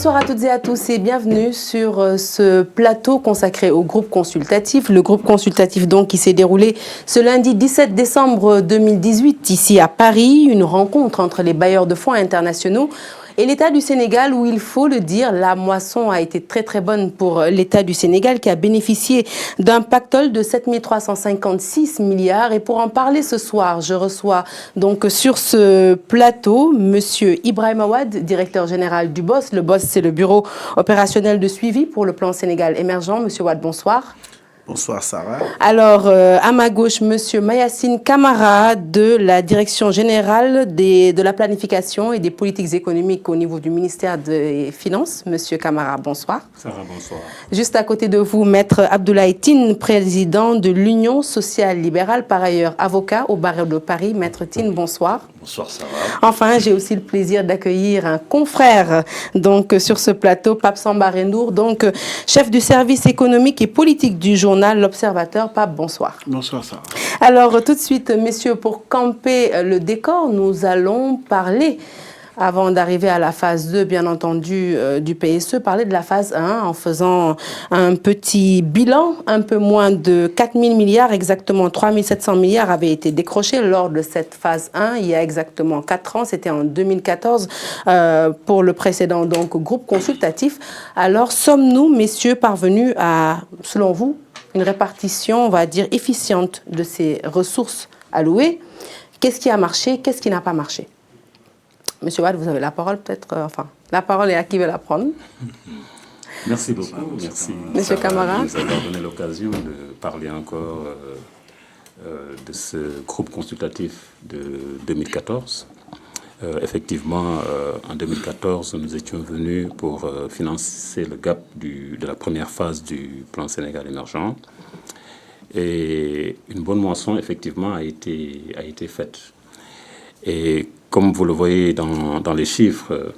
Bonsoir à toutes et à tous et bienvenue sur ce plateau consacré au groupe consultatif. Le groupe consultatif donc qui s'est déroulé ce lundi 17 décembre 2018 ici à Paris. Une rencontre entre les bailleurs de fonds internationaux et l'État du Sénégal où, il faut le dire, la moisson a été très bonne pour l'État du Sénégal qui a bénéficié d'un pactole de 7 356 milliards. Et pour en parler ce soir, je reçois donc sur ce plateau Monsieur Ibrahim Awad, directeur général du BOS. Le BOS, c'est le bureau opérationnel de suivi pour le plan Sénégal émergent. Monsieur Awad, bonsoir. Bonsoir Sarah. Alors, à ma gauche, Monsieur Mayacine Camara de la Direction générale de la planification et des politiques économiques au niveau du ministère des Finances. Monsieur Camara, bonsoir. Sarah, bonsoir. Juste à côté de vous, Maître Abdoulaye Tine, président de l'Union sociale libérale, par ailleurs avocat au barreau de Paris. Maître Tine, bonsoir. Bonsoir Sarah. Enfin, j'ai aussi le plaisir d'accueillir un confrère donc sur ce plateau, Pape Samba Rendour, donc chef du service économique et politique du journal L'Observateur. Pape, bonsoir. Bonsoir Sarah. Alors tout de suite, messieurs, pour camper le décor, nous allons parler, avant d'arriver à la phase 2, bien entendu, du PSE, parler de la phase 1 en faisant un petit bilan. Un peu moins de 4 000 milliards, exactement 3 700 milliards avaient été décrochés lors de cette phase 1 il y a exactement 4 ans. C'était en 2014 pour le précédent donc, groupe consultatif. Alors sommes-nous, messieurs, parvenus à, selon vous, une répartition, on va dire, efficiente de ces ressources allouées? Qu'est-ce qui a marché? Qu'est-ce qui n'a pas marché? Monsieur Wade, vous avez la parole peut-être, la parole est à qui veut la prendre. Merci beaucoup. Merci. Monsieur Camara. De nous avoir donné l'occasion de parler encore de ce groupe consultatif de 2014. Effectivement, en 2014, nous étions venus pour financer le gap de la première phase du plan Sénégal émergent. Et une bonne moisson, effectivement, a été faite. Et comme vous le voyez dans les chiffres,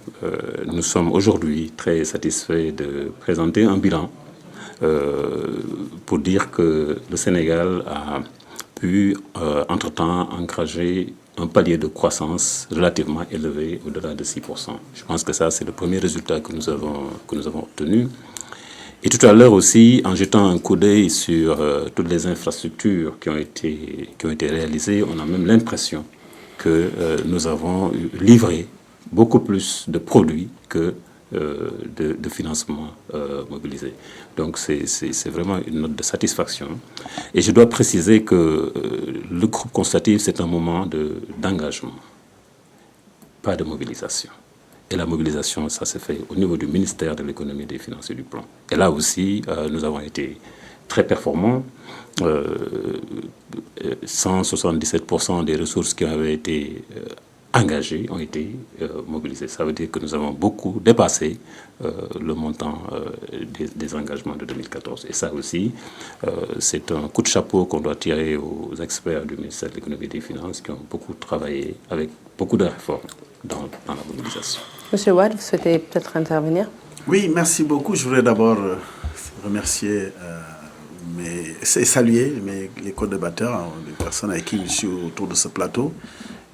nous sommes aujourd'hui très satisfaits de présenter un bilan pour dire que le Sénégal a pu, entre-temps, engager un palier de croissance relativement élevé, au-delà de 6%. Je pense que ça, c'est le premier résultat que nous avons obtenu. Et tout à l'heure aussi, en jetant un coup d'œil sur toutes les infrastructures qui ont été réalisées, on a même l'impression que nous avons livré beaucoup plus de produits que de financement mobilisé. Donc c'est vraiment une note de satisfaction. Et je dois préciser que le groupe consultatif, c'est un moment d'engagement, pas de mobilisation. Et la mobilisation, ça s'est fait au niveau du ministère de l'économie, des finances et du plan. Et là aussi, nous avons été très performants. 177% des ressources qui avaient été engagées ont été mobilisées. Ça veut dire que nous avons beaucoup dépassé le montant des engagements de 2014. Et ça aussi, c'est un coup de chapeau qu'on doit tirer aux experts du ministère de l'économie et des finances qui ont beaucoup travaillé avec beaucoup de réformes dans la mobilisation. Monsieur Wade, vous souhaitez peut-être intervenir? Oui, merci beaucoup. Je voudrais d'abord remercier et saluer les co-débatteurs, les personnes avec qui je suis autour de ce plateau,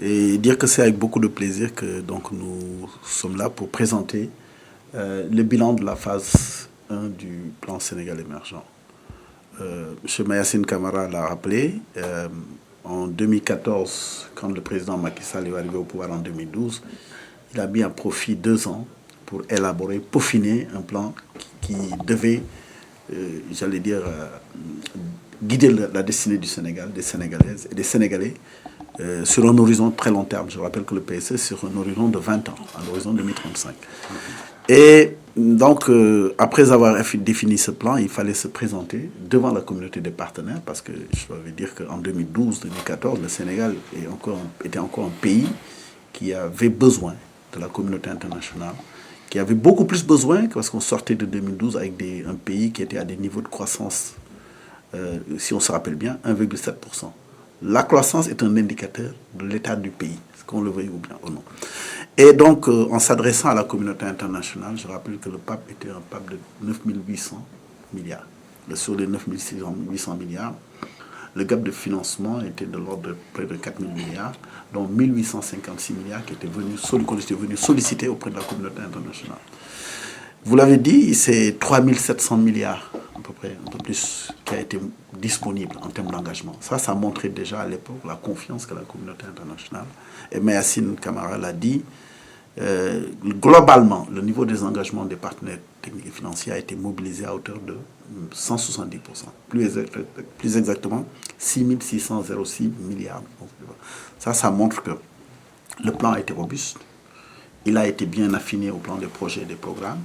et dire que c'est avec beaucoup de plaisir que donc, nous sommes là pour présenter le bilan de la phase 1 du plan Sénégal émergent. M. Mayacine Camara l'a rappelé, en 2014, quand le président Macky Sall est arrivé au pouvoir en 2012, il a mis à profit 2 ans pour élaborer, peaufiner un plan qui devait, j'allais dire, guider la destinée du Sénégal, des Sénégalaises et des Sénégalais sur un horizon très long terme. Je rappelle que le PSE, c'est sur un horizon de 20 ans, à l'horizon 2035. Et donc, après avoir défini ce plan, il fallait se présenter devant la communauté des partenaires, parce que je dois dire qu'en 2012-2014, le Sénégal était encore un pays qui avait besoin de la communauté internationale, qui avait beaucoup plus besoin, parce qu'on sortait de 2012 avec un pays qui était à des niveaux de croissance, si on se rappelle bien, 1,7%. La croissance est un indicateur de l'état du pays, qu'on le veuille ou bien ou non. Et donc, en s'adressant à la communauté internationale, je rappelle que le PAP était un PAP de 9 800 milliards. Sur les 9 800 milliards, le gap de financement était de l'ordre de près de 4 000 milliards, dont 1 856 milliards qui étaient venus solliciter auprès de la communauté internationale. Vous l'avez dit, c'est 3700 milliards, à peu près, un peu plus, qui a été disponible en termes d'engagement. Ça montrait déjà à l'époque la confiance que la communauté internationale, et Mayacine Camara l'a dit, globalement, le niveau des engagements des partenaires techniques et financiers a été mobilisé à hauteur de 170%. Plus exactement, 6606 milliards. Ça montre que le plan a été robuste. Il a été bien affiné au plan des projets et des programmes.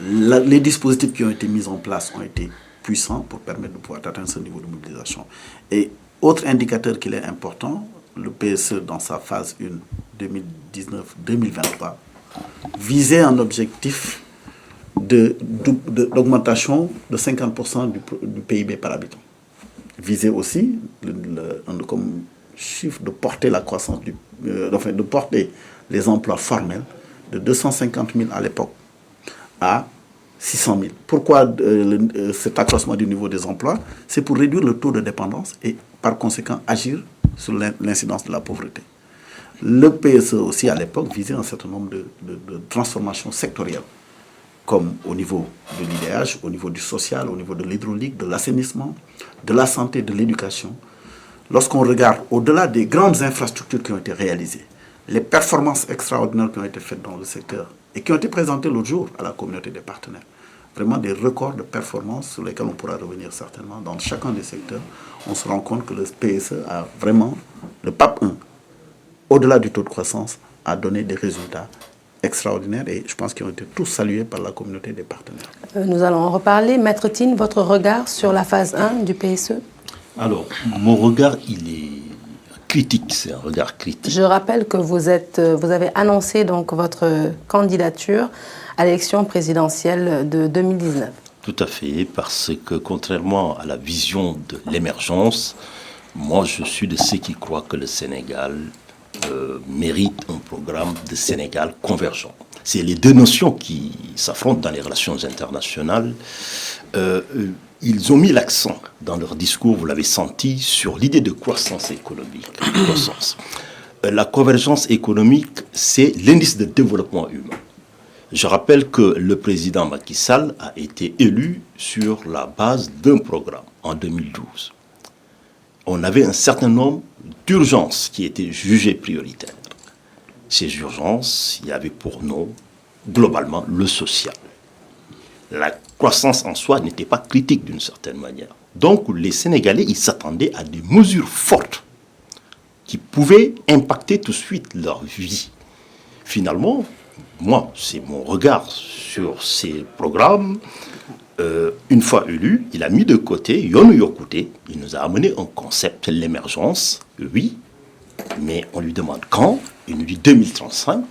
Les dispositifs qui ont été mis en place ont été puissants pour permettre de pouvoir atteindre ce niveau de mobilisation. Et autre indicateur qui est important, le PSE dans sa phase 1 2019-2023 visait un objectif d'augmentation de 50% du PIB par habitant. Visait aussi comme chiffre de porter la croissance, de porter les emplois formels de 250 000 à l'époque à 600 000. Pourquoi cet accroissement du niveau des emplois? C'est pour réduire le taux de dépendance et par conséquent agir sur l'incidence de la pauvreté. Le PSE aussi à l'époque visait un certain nombre de transformations sectorielles, comme au niveau de l'IDH, au niveau du social, au niveau de l'hydraulique, de l'assainissement, de la santé, de l'éducation. Lorsqu'on regarde au-delà des grandes infrastructures qui ont été réalisées, les performances extraordinaires qui ont été faites dans le secteur et qui ont été présentées l'autre jour à la communauté des partenaires, vraiment des records de performance sur lesquels on pourra revenir certainement. Dans chacun des secteurs, on se rend compte que le PSE a vraiment, le PAP 1, au-delà du taux de croissance, a donné des résultats extraordinaires et je pense qu'ils ont été tous salués par la communauté des partenaires. Nous allons en reparler. Maître Tine, votre regard sur la phase 1 du PSE? Alors, mon regard, il est critique, c'est un regard critique. Je rappelle que vous avez annoncé donc votre candidature à l'élection présidentielle de 2019. Tout à fait, parce que contrairement à la vision de l'émergence, moi je suis de ceux qui croient que le Sénégal mérite un programme de Sénégal convergent. C'est les deux notions qui s'affrontent dans les relations internationales. Ils ont mis l'accent dans leur discours, vous l'avez senti, sur l'idée de croissance économique. La convergence économique, c'est l'indice de développement humain. Je rappelle que le président Macky Sall a été élu sur la base d'un programme en 2012. On avait un certain nombre d'urgences qui étaient jugées prioritaires. Ces urgences, il y avait pour nous, globalement, le social. La croissance en soi n'était pas critique d'une certaine manière. Donc les Sénégalais, ils s'attendaient à des mesures fortes qui pouvaient impacter tout de suite leur vie. Finalement, moi, c'est mon regard sur ces programmes. Une fois élu, il a mis de côté, Yonou Yokouté, il nous a amené un concept, l'émergence, oui, mais on lui demande quand? Il nous dit 2035.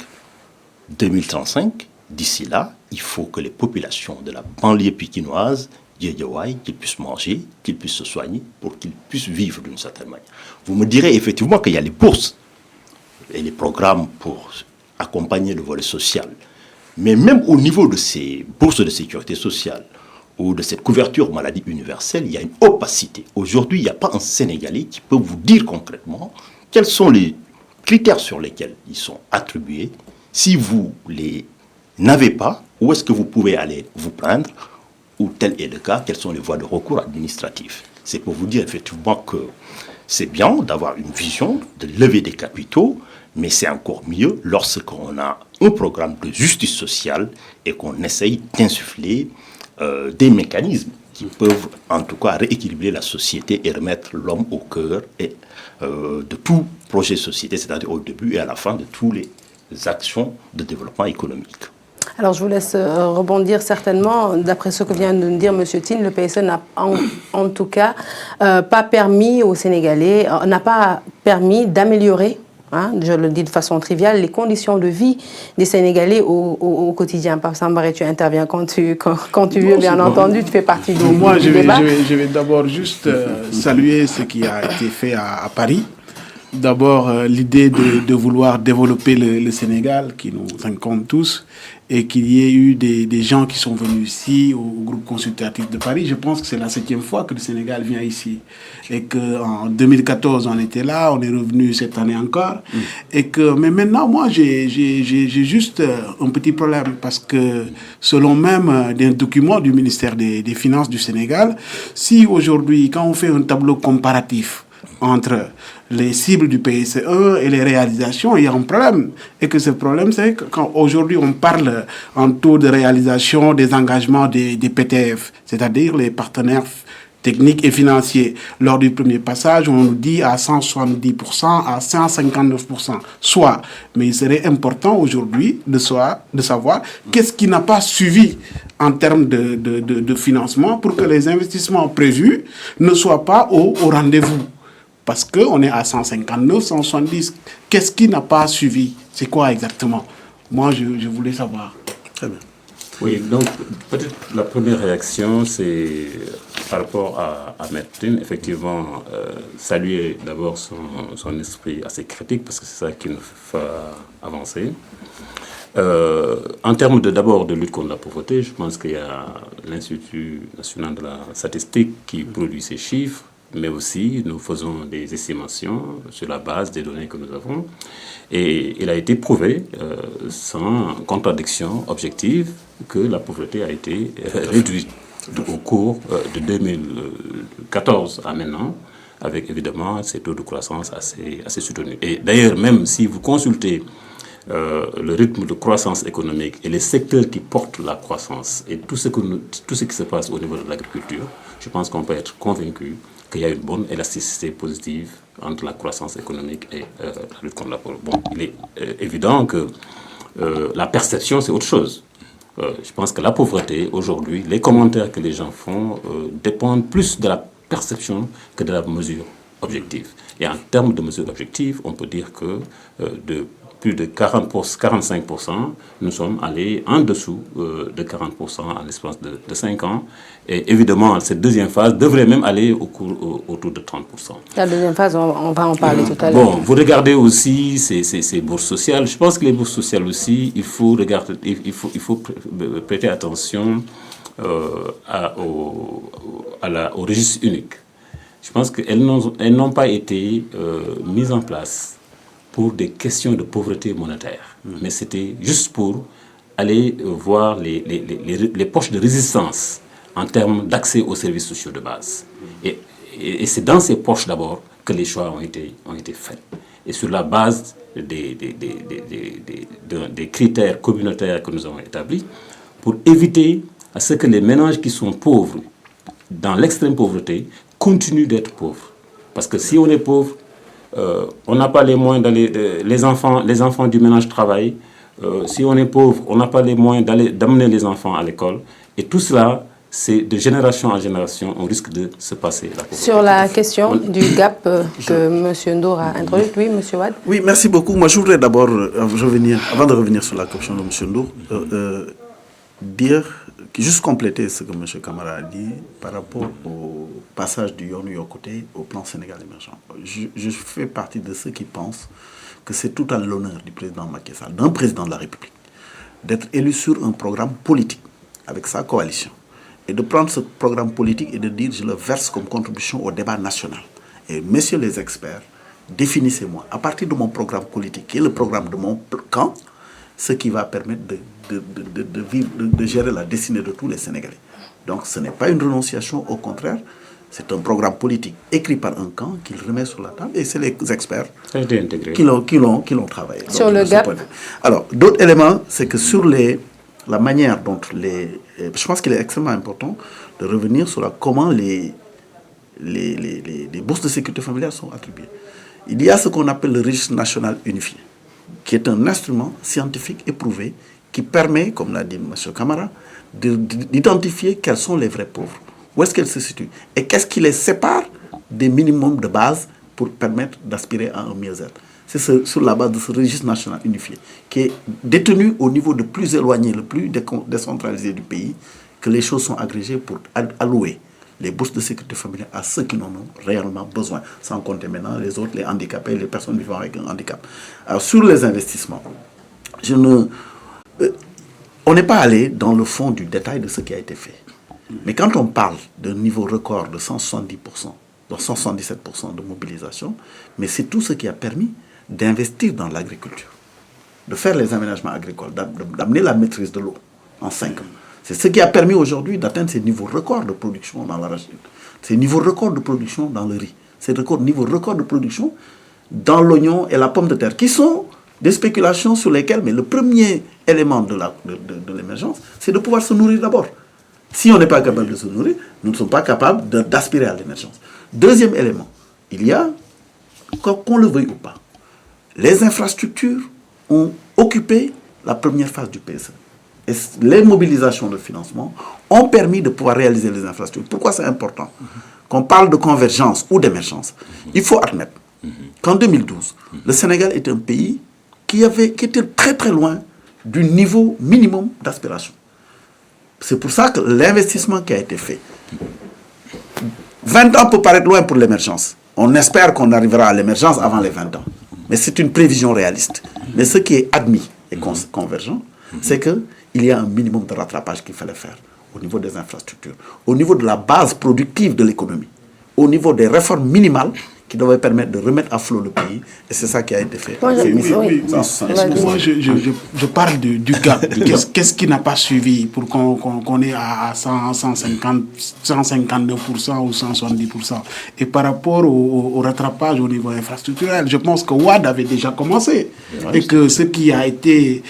2035, d'ici là, il faut que les populations de la banlieue pikinoise, Guédiawaye, qu'ils puissent manger, qu'ils puissent se soigner, pour qu'ils puissent vivre d'une certaine manière. Vous me direz effectivement qu'il y a les bourses et les programmes pour accompagner le volet social. Mais même au niveau de ces bourses de sécurité sociale ou de cette couverture maladie universelle, il y a une opacité. Aujourd'hui, il n'y a pas un Sénégalais qui peut vous dire concrètement quels sont les critères sur lesquels ils sont attribués. Si vous les n'avez pas, où est-ce que vous pouvez aller vous plaindre, ou tel est le cas, quelles sont les voies de recours administratifs. C'est pour vous dire effectivement que c'est bien d'avoir une vision de lever des capitaux, mais c'est encore mieux lorsqu'on a un programme de justice sociale et qu'on essaye d'insuffler des mécanismes qui peuvent en tout cas rééquilibrer la société et remettre l'homme au cœur de tout projet de société, c'est-à-dire au début et à la fin de toutes les actions de développement économique. Alors, je vous laisse rebondir certainement. D'après ce que vient de nous dire M. Tine, le PSE n'a en tout cas pas permis aux Sénégalais, n'a pas permis d'améliorer, je le dis de façon triviale, les conditions de vie des Sénégalais au quotidien. Pape Sambaré, tu interviens quand tu veux, bien entendu, tu fais partie du débat. Je vais d'abord juste saluer ce qui a été fait à Paris. d'abord l'idée de vouloir développer le Sénégal qui nous incombe tous et qu'il y ait eu des gens qui sont venus ici au groupe consultatif de Paris. Je pense que c'est la 7e fois que le Sénégal vient ici et qu'en 2014 on était là, on est revenu cette année encore mais maintenant moi j'ai juste un petit problème parce que selon même des documents du ministère des Finances du Sénégal, si aujourd'hui quand on fait un tableau comparatif entre les cibles du PSE et les réalisations, il y a un problème. Et que ce problème, c'est que quand aujourd'hui on parle en taux de réalisation des engagements des PTF, c'est-à-dire les partenaires techniques et financiers. Lors du premier passage, on nous dit à 170%, à 159%. Soit, mais il serait important aujourd'hui de savoir qu'est-ce qui n'a pas suivi en termes de financement pour que les investissements prévus ne soient pas au rendez-vous. Parce qu'on est à 159, 170. Qu'est-ce qui n'a pas suivi? C'est quoi exactement? Moi, je voulais savoir. Très bien. Oui, donc peut-être la première réaction, c'est par rapport à Martin, effectivement, saluer d'abord son esprit assez critique, parce que c'est ça qui nous fait avancer. En termes d'abord de lutte contre la pauvreté, je pense qu'il y a l'Institut national de la statistique qui produit ces chiffres, mais aussi nous faisons des estimations sur la base des données que nous avons. Et il a été prouvé, sans contradiction objective, que la pauvreté a été réduite au cours de 2014 à maintenant, avec évidemment ces taux de croissance assez soutenus. Et d'ailleurs, même si vous consultez le rythme de croissance économique et les secteurs qui portent la croissance et tout ce qui se passe au niveau de l'agriculture, je pense qu'on peut être convaincu qu'il y a une bonne élasticité positive entre la croissance économique et la lutte contre la pauvreté. Bon, il est évident que la perception, c'est autre chose. Je pense que la pauvreté, aujourd'hui, les commentaires que les gens font dépendent plus de la perception que de la mesure objective. Et en termes de mesure objective, on peut dire que de plus de 45%, nous sommes allés en dessous de 40% en l'espace de 5 ans. Et évidemment, cette deuxième phase devrait même aller autour de 30%. La deuxième phase, on va en parler tout à l'heure. Bon, vous regardez aussi ces bourses sociales. Je pense que les bourses sociales aussi, il faut prêter attention au registre unique. Je pense qu'elles n'ont pas été mises en place pour des questions de pauvreté monétaire. Mais c'était juste pour aller voir les poches de résistance en termes d'accès aux services sociaux de base. Et c'est dans ces poches d'abord que les choix ont été faits. Et sur la base des critères communautaires que nous avons établis, pour éviter à ce que les ménages qui sont pauvres, dans l'extrême pauvreté, continuent d'être pauvres. Parce que si on est pauvre, on n'a pas les moyens d'aller... Les enfants du ménage travaillent. Si on est pauvre, on n'a pas les moyens d'amener les enfants à l'école. Et tout cela, c'est de génération en génération, on risque de se passer la pauvreté. Sur la question du gap que M. Ndour a introduit, oui, M. Wade. Oui, merci beaucoup. Moi, je voudrais d'abord revenir, avant de revenir sur la question de M. Ndour, juste compléter ce que M. Camara a dit par rapport au passage du Yonou Yokote au plan Sénégal émergent. Je fais partie de ceux qui pensent que c'est tout à l'honneur du président Macky Sall, d'un président de la République, d'être élu sur un programme politique avec sa coalition et de prendre ce programme politique et de dire je le verse comme contribution au débat national. Et messieurs les experts, définissez-moi à partir de mon programme politique, qui est le programme de mon camp, ce qui va permettre de gérer la destinée de tous les Sénégalais. Donc ce n'est pas une renonciation, au contraire, c'est un programme politique écrit par un camp qu'il remet sur la table et c'est les experts qui l'ont travaillé. Sur le gap. Alors, d'autres éléments, c'est que sur la manière dont je pense qu'il est extrêmement important de revenir sur comment les bourses de sécurité familiale sont attribuées. Il y a ce qu'on appelle le registre national unifié, qui est un instrument scientifique éprouvé qui permet, comme l'a dit M. Camara, d'identifier quels sont les vrais pauvres, où est-ce qu'elles se situent, et qu'est-ce qui les sépare des minimums de base pour permettre d'aspirer à un mieux-être. C'est sur la base de ce registre national unifié, qui est détenu au niveau le plus éloigné, le plus décentralisé du pays, que les choses sont agrégées pour allouer les bourses de sécurité familiale à ceux qui en ont réellement besoin, sans compter maintenant les autres, les handicapés, les personnes vivant avec un handicap. Alors, sur les investissements, on n'est pas allé dans le fond du détail de ce qui a été fait. Mais quand on parle d'un niveau record de 170%, donc 177% de mobilisation, mais c'est tout ce qui a permis d'investir dans l'agriculture, de faire les aménagements agricoles, d'amener la maîtrise de l'eau en 5 ans. C'est ce qui a permis aujourd'hui d'atteindre ces niveaux records de production dans l'arachide, ces niveaux records de production dans le riz, ces niveaux records de production dans l'oignon et la pomme de terre, qui sont des spéculations sur lesquelles, mais le premier élément de l'émergence, c'est de pouvoir se nourrir d'abord. Si on n'est pas capable de se nourrir, nous ne sommes pas capables d'aspirer à l'émergence. Deuxième élément, il y a, qu'on le veuille ou pas, les infrastructures ont occupé la première phase du PSE. Et les mobilisations de financement ont permis de pouvoir réaliser les infrastructures. Pourquoi c'est important? Qu'on parle de convergence ou d'émergence, il faut admettre qu'en 2012, le Sénégal est un pays qui était très très loin du niveau minimum d'aspiration. C'est pour ça que l'investissement qui a été fait, 20 ans peut paraître loin pour l'émergence. On espère qu'on arrivera à l'émergence avant les 20 ans. Mais c'est une prévision réaliste. Mais ce qui est admis et convergent, c'est qu'il y a un minimum de rattrapage qu'il fallait faire au niveau des infrastructures, au niveau de la base productive de l'économie, au niveau des réformes minimales qui devaient permettre de remettre à flot le pays. Et c'est ça qui a été fait. Moi, je parle du gap. Qu'est-ce qui n'a pas suivi pour qu'on ait à 159% ou 170%? Et par rapport au rattrapage au niveau infrastructurel, je pense que WAD avait déjà commencé. Et que ce qui a été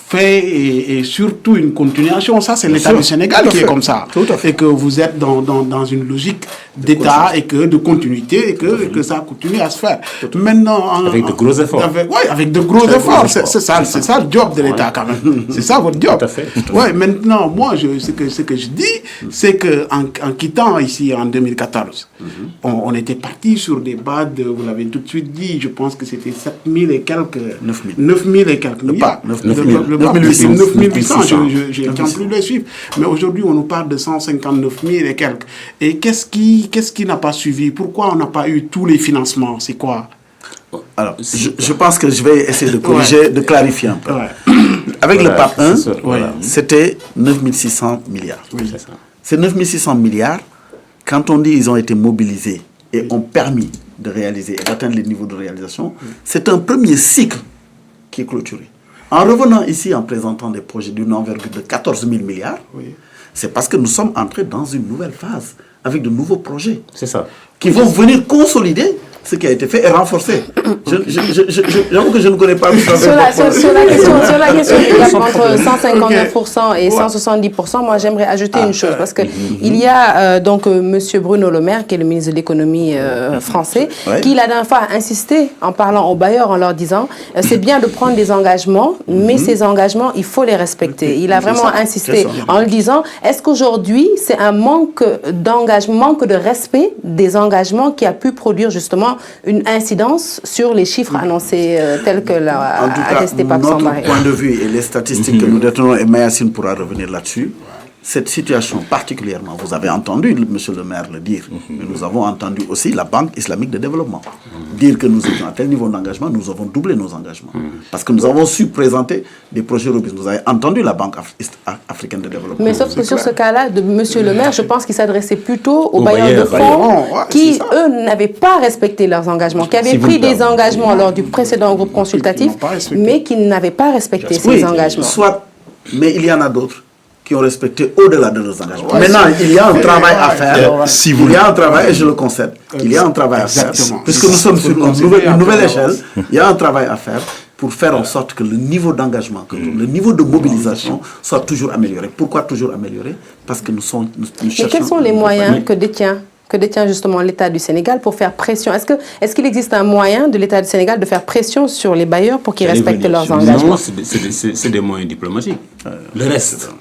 fait et surtout une continuation, ça c'est l'État du Sénégal qui est comme ça. Et que vous êtes dans une logique d'État et que de continuité et que ça continue à se faire. Maintenant, avec de gros efforts. Avec de gros efforts. C'est ça le job de l'État quand même. C'est ça votre job. Tout à fait. Ouais, maintenant, moi, ce que je dis, c'est qu'en quittant ici en 2014, on était parti sur des bases de, vous l'avez tout de suite dit, je pense que c'était 7000 et quelques... 9000 et quelques milliards. 9800, je ne tiens plus les chiffres. Mais aujourd'hui, on nous parle de 159 000 et quelques. Et qu'est-ce qui n'a pas suivi? Pourquoi on n'a pas eu tous les financements? C'est quoi? Alors, je pense que je vais essayer de corriger, de clarifier un peu. Avec le PAP 1, c'était 9600 milliards. Oui, c'est ça. Ces 9600 milliards, quand on dit qu'ils ont été mobilisés et ont permis de réaliser et d'atteindre les niveaux de réalisation, c'est un premier cycle qui est clôturé. En revenant ici, en présentant des projets d'une envergure de 14 000 milliards, c'est parce que nous sommes entrés dans une nouvelle phase, avec de nouveaux projets. C'est ça. Qui vont venir consolider ce qui a été fait et renforcer. J'avoue que je ne connais pas. Sur la question du gap entre 159% et 170%, moi j'aimerais ajouter une chose, parce que il y a donc Monsieur Bruno Le Maire, qui est le ministre de l'économie français, qui la dernière fois a insisté en parlant aux bailleurs, en leur disant c'est bien de prendre des engagements, mais ces engagements, il faut les respecter. Il a vraiment insisté en le disant, est-ce qu'aujourd'hui c'est un manque d'engagement, manque de respect des engagements qui a pu produire justement une incidence sur les chiffres annoncés tels que l'a attesté Pape Sanbaré. Notre point de vue et les statistiques que nous détenons, et Mayacine pourra revenir là-dessus, cette situation particulièrement, vous avez entendu Monsieur le maire le dire, mais nous avons entendu aussi la Banque islamique de développement dire que nous étions à tel niveau d'engagement, nous avons doublé nos engagements. Parce que nous avons su présenter des projets robustes. Vous avez entendu la Banque africaine de développement. Mais sauf que sur ce cas-là de Monsieur le maire, je pense qu'il s'adressait plutôt aux bailleurs de fonds qui, eux, n'avaient pas respecté leurs engagements, qui avaient pris des engagements lors du précédent groupe consultatif, mais qui n'avaient pas respecté ces engagements. Soit, mais il y en a d'autres qui ont respecté au-delà de leurs engagements. Maintenant, il y a un travail à faire. Il y a un travail, et je le concède, il y a un travail à faire. Puisque nous sommes sur une nouvelle échelle, il y a un travail à faire pour faire en sorte que le niveau d'engagement, que le niveau de mobilisation soit toujours amélioré. Pourquoi toujours amélioré? Parce que nous cherchons... Et quels sont les moyens que détient justement l'État du Sénégal pour faire pression? Est-ce qu'il existe un moyen de l'État du Sénégal de faire pression sur les bailleurs pour qu'ils respectent leurs engagements? Non, c'est des moyens diplomatiques. Le reste...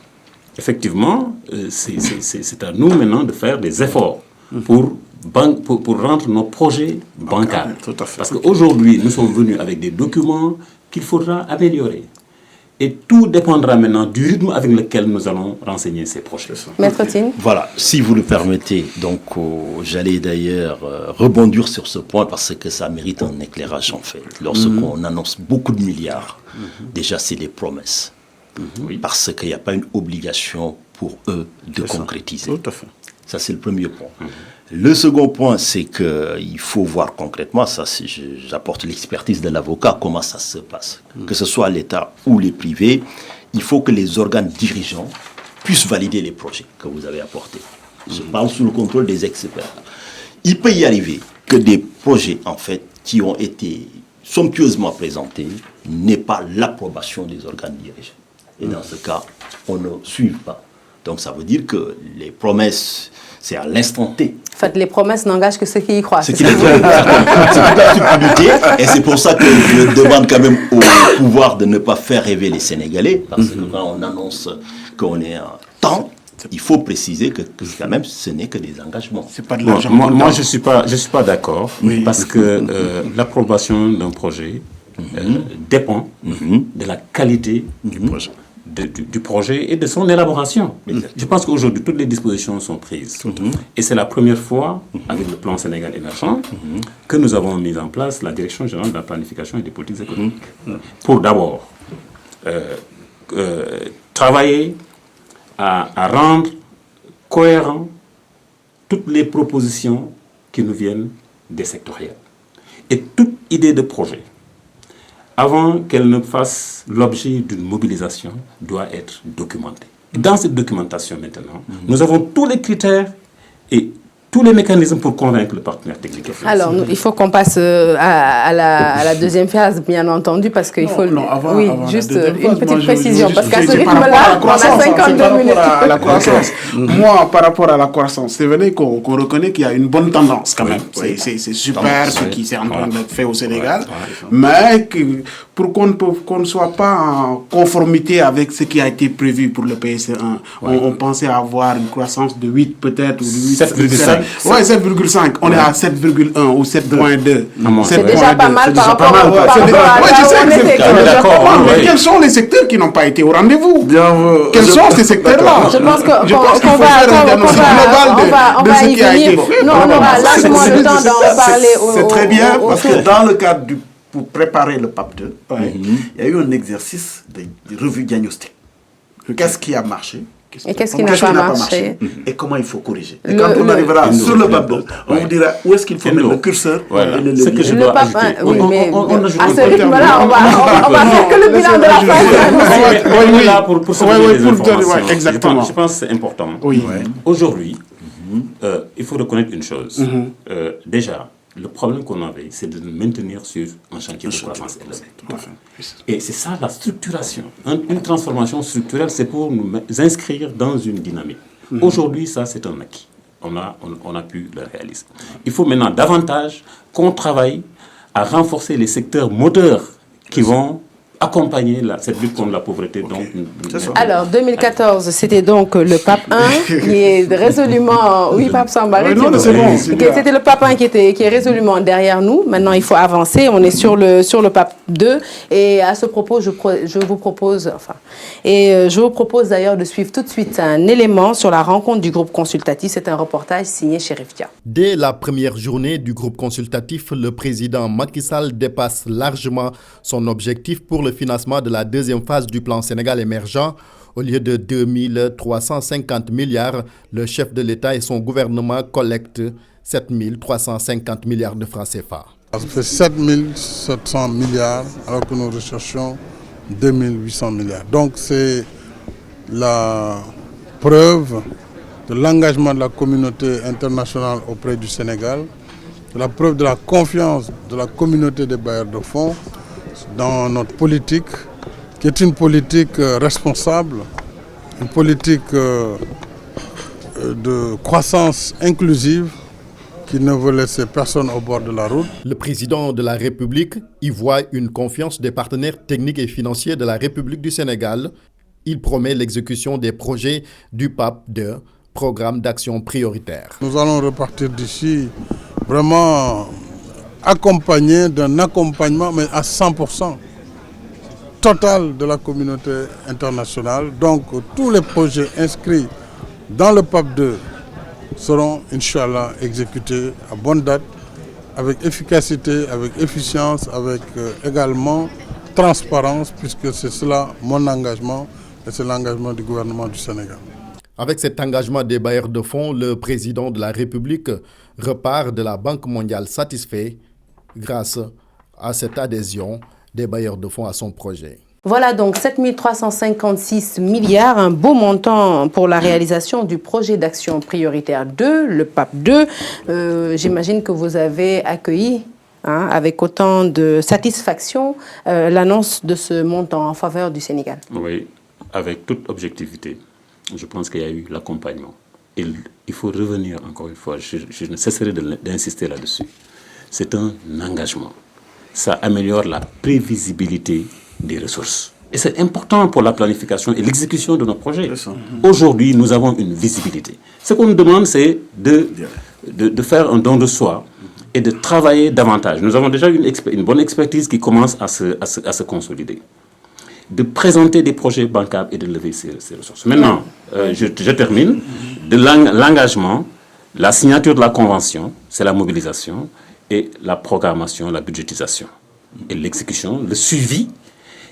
Effectivement, c'est à nous maintenant de faire des efforts pour rendre nos projets bancaires. Tout à fait. Parce qu'aujourd'hui, nous sommes venus avec des documents qu'il faudra améliorer. Et tout dépendra maintenant du rythme avec lequel nous allons renseigner ces projets. Maître Tine. Voilà, si vous le permettez, donc j'allais d'ailleurs rebondir sur ce point parce que ça mérite un éclairage en fait. Lorsqu'on annonce beaucoup de milliards, déjà c'est des promesses. Parce qu'il n'y a pas une obligation pour eux de concrétiser. Tout à fait. Ça, c'est le premier point. Le second point, c'est qu'il faut voir concrètement, ça, j'apporte l'expertise de l'avocat, comment ça se passe. Que ce soit l'État ou les privés, il faut que les organes dirigeants puissent valider les projets que vous avez apportés. Je parle sous le contrôle des experts. Il peut y arriver que des projets, en fait, qui ont été somptueusement présentés, n'aient pas l'approbation des organes dirigeants. Et dans ce cas, on ne suit pas. Donc ça veut dire que les promesses, c'est à l'instant T. En fait, les promesses n'engagent que ceux qui y croient. C'est toute la stupidité. Et c'est pour ça que je demande quand même au pouvoir de ne pas faire rêver les Sénégalais. Parce que quand on annonce qu'on est en temps, il faut préciser que quand même, ce n'est que des engagements. C'est pas de l'argent. Moi, je suis pas d'accord. Parce que l'approbation d'un projet dépend de la qualité du projet. Du projet et de son élaboration. Je pense qu'aujourd'hui, toutes les dispositions sont prises. Et c'est la première fois, avec le plan Sénégal émergent, que nous avons mis en place la Direction générale de la planification et des politiques économiques. Pour d'abord travailler à rendre cohérent toutes les propositions qui nous viennent des sectoriels. Et toute idée de projet, avant qu'elle ne fasse l'objet d'une mobilisation, doit être documentée. Et dans cette documentation maintenant, nous avons tous les critères et tous les mécanismes pour convaincre le partenaire technique et financier. Alors, il faut qu'on passe à la deuxième phase, bien entendu, parce qu'il faut... avant juste une petite précision, parce qu'à ce rythme-là, on a 52 minutes. À la croissance. Moi, par rapport à la croissance, c'est vrai qu'on reconnaît qu'il y a une bonne tendance quand même. C'est super ce qui s'est en train d'être fait au Sénégal, mais pour qu'on ne soit pas en conformité avec ce qui a été prévu pour le PSE1, on pensait avoir une croissance de 8 peut-être, ou de 7,5. Ouais, 7,5. On est à 7,1 ou 7,2. C'est déjà pas mal par rapport à mais quels sont les secteurs qui n'ont pas été au rendez-vous? Quels sont ces secteurs-là? Je pense qu'on va y venir. Non, on aura largement le temps d'en parler. C'est très bien, parce que dans le cadre pour préparer le PAP 2, il y a eu un exercice de revue diagnostique. Qu'est-ce qui a marché? Et qu'est-ce qui n'a pas marché? Et comment il faut corriger? Et quand on arrivera sur le PAP 2, on vous dira où est-ce qu'il faut mettre le curseur. Le PAP 1, oui, mais à ce rythme-là, on va faire que le bilan de la phase. On est là pour se donner des informations. Exactement. Je pense que c'est important. Aujourd'hui, il faut reconnaître une chose. Déjà, le problème qu'on avait, c'est de nous maintenir sur un chantier de croissance élevée. Et c'est ça la structuration. Une transformation structurelle, c'est pour nous inscrire dans une dynamique. Aujourd'hui, ça, c'est un acquis. On a pu le réaliser. Il faut maintenant davantage qu'on travaille à renforcer les secteurs moteurs qui vont accompagner cette lutte contre la pauvreté. Donc, alors, 2014, c'était donc le PAP 1 qui est résolument... Oui, Pape Samba. C'est bon. C'était le PAP 1 qui est résolument derrière nous. Maintenant, il faut avancer. On est sur le PAP 2. Et à ce propos, je vous propose d'ailleurs de suivre tout de suite un élément sur la rencontre du groupe consultatif. C'est un reportage signé Chérif Dia. Dès la première journée du groupe consultatif, le président Macky Sall dépasse largement son objectif pour le financement de la deuxième phase du plan Sénégal émergent. Au lieu de 2 350 milliards, le chef de l'État et son gouvernement collectent 7 350 milliards de francs CFA. Ça fait 7 700 milliards alors que nous recherchons 2 800 milliards. Donc c'est la preuve de l'engagement de la communauté internationale auprès du Sénégal, la preuve de la confiance de la communauté des bailleurs de fonds dans notre politique, qui est une politique responsable, une politique de croissance inclusive qui ne veut laisser personne au bord de la route. Le président de la République y voit une confiance des partenaires techniques et financiers de la République du Sénégal. Il promet l'exécution des projets du PAP 2, programme d'action prioritaire. Nous allons repartir d'ici vraiment accompagné d'un accompagnement, mais à 100%. totale de la communauté internationale. Donc tous les projets inscrits dans le PAP 2 seront, Inch'Allah, exécutés à bonne date, avec efficacité, avec efficience, avec également transparence, puisque c'est cela mon engagement et c'est l'engagement du gouvernement du Sénégal. Avec cet engagement des bailleurs de fonds, le président de la République repart de la Banque mondiale satisfait grâce à cette adhésion des bailleurs de fonds à son projet. Voilà donc 7 356 milliards, un beau montant pour la réalisation du projet d'action prioritaire 2, le PAP 2. J'imagine que vous avez accueilli avec autant de satisfaction l'annonce de ce montant en faveur du Sénégal. Oui, avec toute objectivité. Je pense qu'il y a eu l'accompagnement. Il faut revenir encore une fois, je ne cesserai d'insister là-dessus. C'est un engagement. Ça améliore la prévisibilité des ressources. Et c'est important pour la planification et l'exécution de nos projets. Aujourd'hui, nous avons une visibilité. Ce qu'on nous demande, c'est de faire un don de soi et de travailler davantage. Nous avons déjà une bonne expertise qui commence à se consolider. De présenter des projets bancables et de lever ces ressources. Maintenant, je termine. De l'engagement, la signature de la convention, c'est la mobilisation, et la programmation, la budgétisation, et l'exécution, le suivi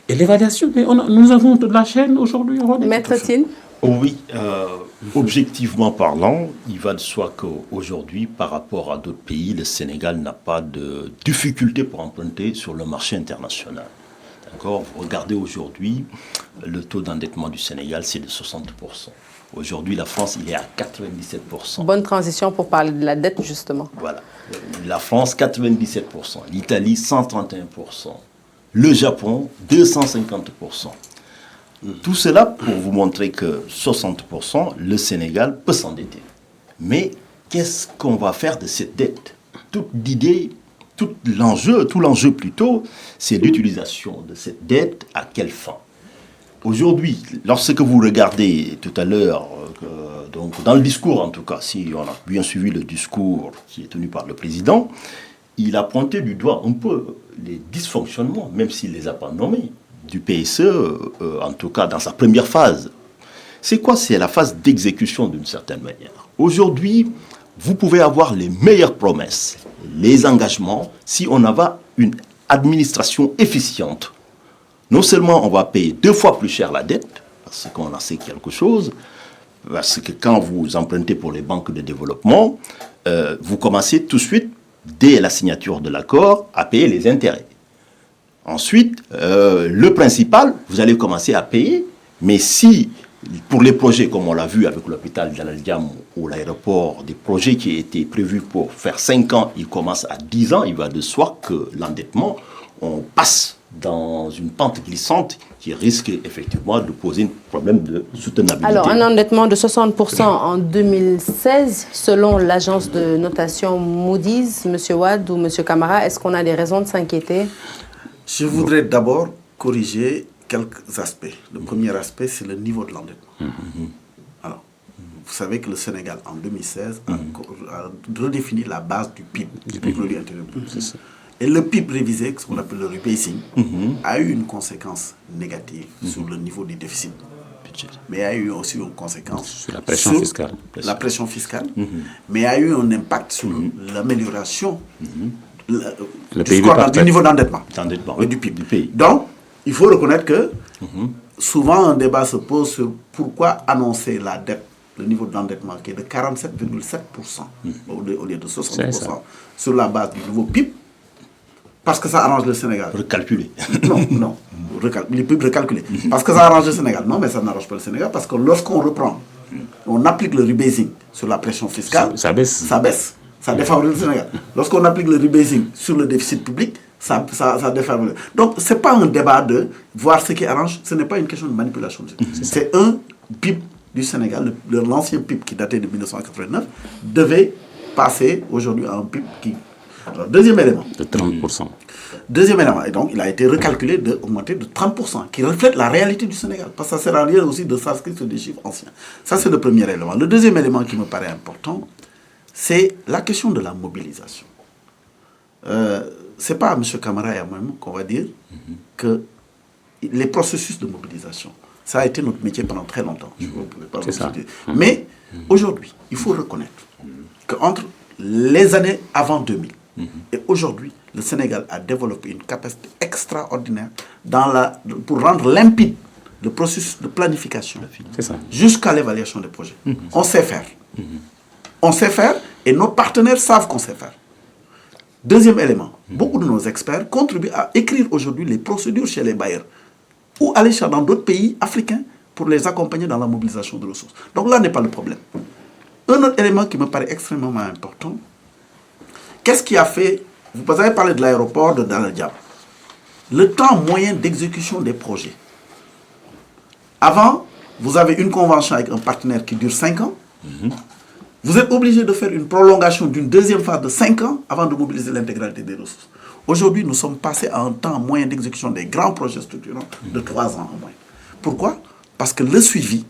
et l'évaluation. Mais nous avons de la chaîne aujourd'hui. Maître Tine. Oui, objectivement parlant, il va de soi qu'aujourd'hui, par rapport à d'autres pays, le Sénégal n'a pas de difficulté pour emprunter sur le marché international. D'accord ? Vous regardez aujourd'hui, le taux d'endettement du Sénégal, c'est de 60%. Aujourd'hui, la France, il est à 97%. Bonne transition pour parler de la dette, justement. Voilà. La France, 97%. L'Italie, 131%. Le Japon, 250%. Tout cela pour vous montrer que 60%, le Sénégal peut s'endetter. Mais qu'est-ce qu'on va faire de cette dette ? Toute l'idée, tout l'enjeu plutôt, c'est l'utilisation de cette dette à quelle fin ? Aujourd'hui, lorsque vous regardez tout à l'heure, donc dans le discours en tout cas, si on a bien suivi le discours qui est tenu par le président, il a pointé du doigt un peu les dysfonctionnements, même s'il ne les a pas nommés, du PSE, en tout cas dans sa première phase. C'est quoi ? C'est la phase d'exécution d'une certaine manière. Aujourd'hui, vous pouvez avoir les meilleures promesses, les engagements, si on avait une administration efficiente. Non seulement on va payer 2 fois plus cher la dette, parce qu'on en sait quelque chose, parce que quand vous empruntez pour les banques de développement, vous commencez tout de suite, dès la signature de l'accord, à payer les intérêts. Ensuite, le principal, vous allez commencer à payer, mais si, pour les projets, comme on l'a vu avec l'hôpital d'Al-Diam ou l'aéroport, des projets qui étaient prévus pour faire 5 ans, ils commencent à 10 ans, il va de soi que l'endettement, on passe dans une pente glissante qui risque effectivement de poser un problème de soutenabilité. Alors, un endettement de 60% en 2016, selon l'agence de notation Moody's, M. Wade ou M. Camara, est-ce qu'on a des raisons de s'inquiéter ? Je voudrais d'abord corriger quelques aspects. Le premier aspect, c'est le niveau de l'endettement. Alors, vous savez que le Sénégal, en 2016, a redéfini la base du PIB, du produit intérieur brut. Et le PIB révisé, ce qu'on appelle le rebasing, a eu une conséquence négative sur le niveau du déficit. Mais a eu aussi une conséquence sur la pression fiscale. La pression fiscale, mais a eu un impact sur l'amélioration du niveau d'endettement et du PIB. Donc, il faut reconnaître que souvent un débat se pose sur pourquoi annoncer la dette, le niveau d'endettement qui est de 47,7% au lieu de 60% sur la base du nouveau PIB. Parce que ça arrange le Sénégal. Recalculer. Non. Les PIB recalculés. Parce que ça arrange le Sénégal. Non, mais ça n'arrange pas le Sénégal. Parce que lorsqu'on reprend, on applique le rebasing sur la pression fiscale. Ça baisse. Ça baisse. Ça défavorise le Sénégal. Lorsqu'on applique le rebasing sur le déficit public, ça défavorise. Donc, ce n'est pas un débat de voir ce qui arrange. Ce n'est pas une question de manipulation. C'est un PIB du Sénégal. L'ancien PIB qui datait de 1989 devait passer aujourd'hui à un PIB qui... Alors, deuxième élément. De 30%. Deuxième élément. Et donc, il a été recalculé d'augmenter de 30%, qui reflète la réalité du Sénégal. Parce que ça ne sert à rien aussi de s'inscrire sur des chiffres anciens. Ça, c'est le premier élément. Le deuxième élément qui me paraît important, c'est la question de la mobilisation. Ce n'est pas à M. Camara et à moi-même qu'on va dire que les processus de mobilisation. Ça a été notre métier pendant très longtemps. Je ne pouvais pas C'est ça. Mais aujourd'hui, il faut reconnaître qu'entre les années avant 2000 et aujourd'hui, le Sénégal a développé une capacité extraordinaire pour rendre limpide le processus de planification jusqu'à l'évaluation des projets. On sait faire. On sait faire et nos partenaires savent qu'on sait faire. Deuxième élément, beaucoup de nos experts contribuent à écrire aujourd'hui les procédures chez les bailleurs ou aller dans d'autres pays africains pour les accompagner dans la mobilisation de ressources. Donc là n'est pas le problème. Un autre élément qui me paraît extrêmement important, qu'est-ce qui a fait, vous avez parlé de l'aéroport de Dal Diab, le temps moyen d'exécution des projets. Avant, vous avez une convention avec un partenaire qui dure 5 ans. Vous êtes obligé de faire une prolongation d'une deuxième phase de 5 ans avant de mobiliser l'intégralité des ressources. Aujourd'hui, nous sommes passés à un temps moyen d'exécution des grands projets structurants de 3 ans en moyenne. Pourquoi? Parce que le suivi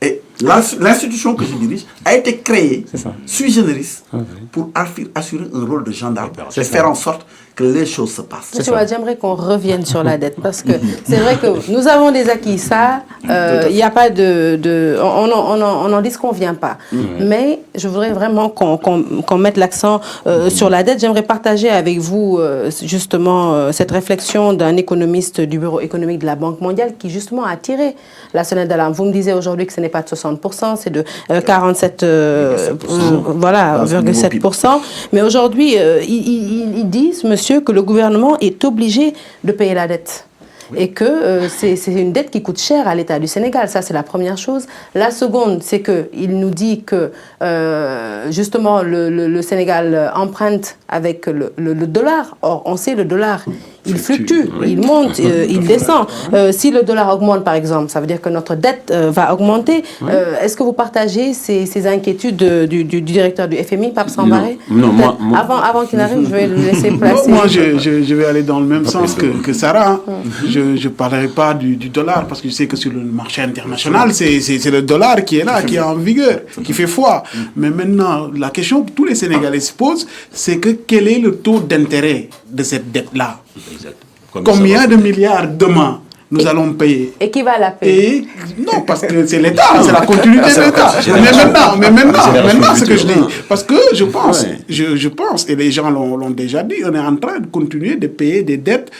et l'institution que je dirige a été créée sui generis pour assurer un rôle de gendarme et faire en sorte que les choses se passent. Monsieur Wade, j'aimerais qu'on revienne sur la dette parce que c'est vrai que nous avons des acquis, ça, il n'y a pas on n'en disconvient pas. Mais je voudrais vraiment qu'on mette l'accent sur la dette. J'aimerais partager avec vous justement cette réflexion d'un économiste du Bureau économique de la Banque mondiale qui justement a tiré la sonnette d'alarme. Vous me disiez aujourd'hui que ce n'est pas de 60%, c'est de 47,7%. Mais aujourd'hui, ils disent, monsieur, que le gouvernement est obligé de payer la dette. Et que c'est une dette qui coûte cher à l'État du Sénégal. Ça, c'est la première chose. La seconde, c'est qu'il nous dit que, justement, le Sénégal emprunte avec le dollar. Or, on sait, le dollar, il fluctue, il monte, il descend. Si le dollar augmente, par exemple, ça veut dire que notre dette va augmenter. Est-ce que vous partagez ces inquiétudes du directeur du FMI, Pape Sambaré? Non, moi... Avant qu'il arrive, je vais le laisser placer. Moi, je vais aller dans le même sens que Sarah. Je ne parlerai pas du dollar parce que je sais que sur le marché international, c'est le dollar qui est là, qui est en vigueur, qui fait foi. Mais maintenant, la question que tous les Sénégalais se posent, c'est que quel est le taux d'intérêt de cette dette-là? Combien de milliards demain nous allons payer? Et qui va la payer? Non, parce que c'est l'État, c'est la continuité de l'État. Mais maintenant, ce que je dis, parce que je pense, et les gens l'ont déjà dit, on est en train de continuer de payer des dettes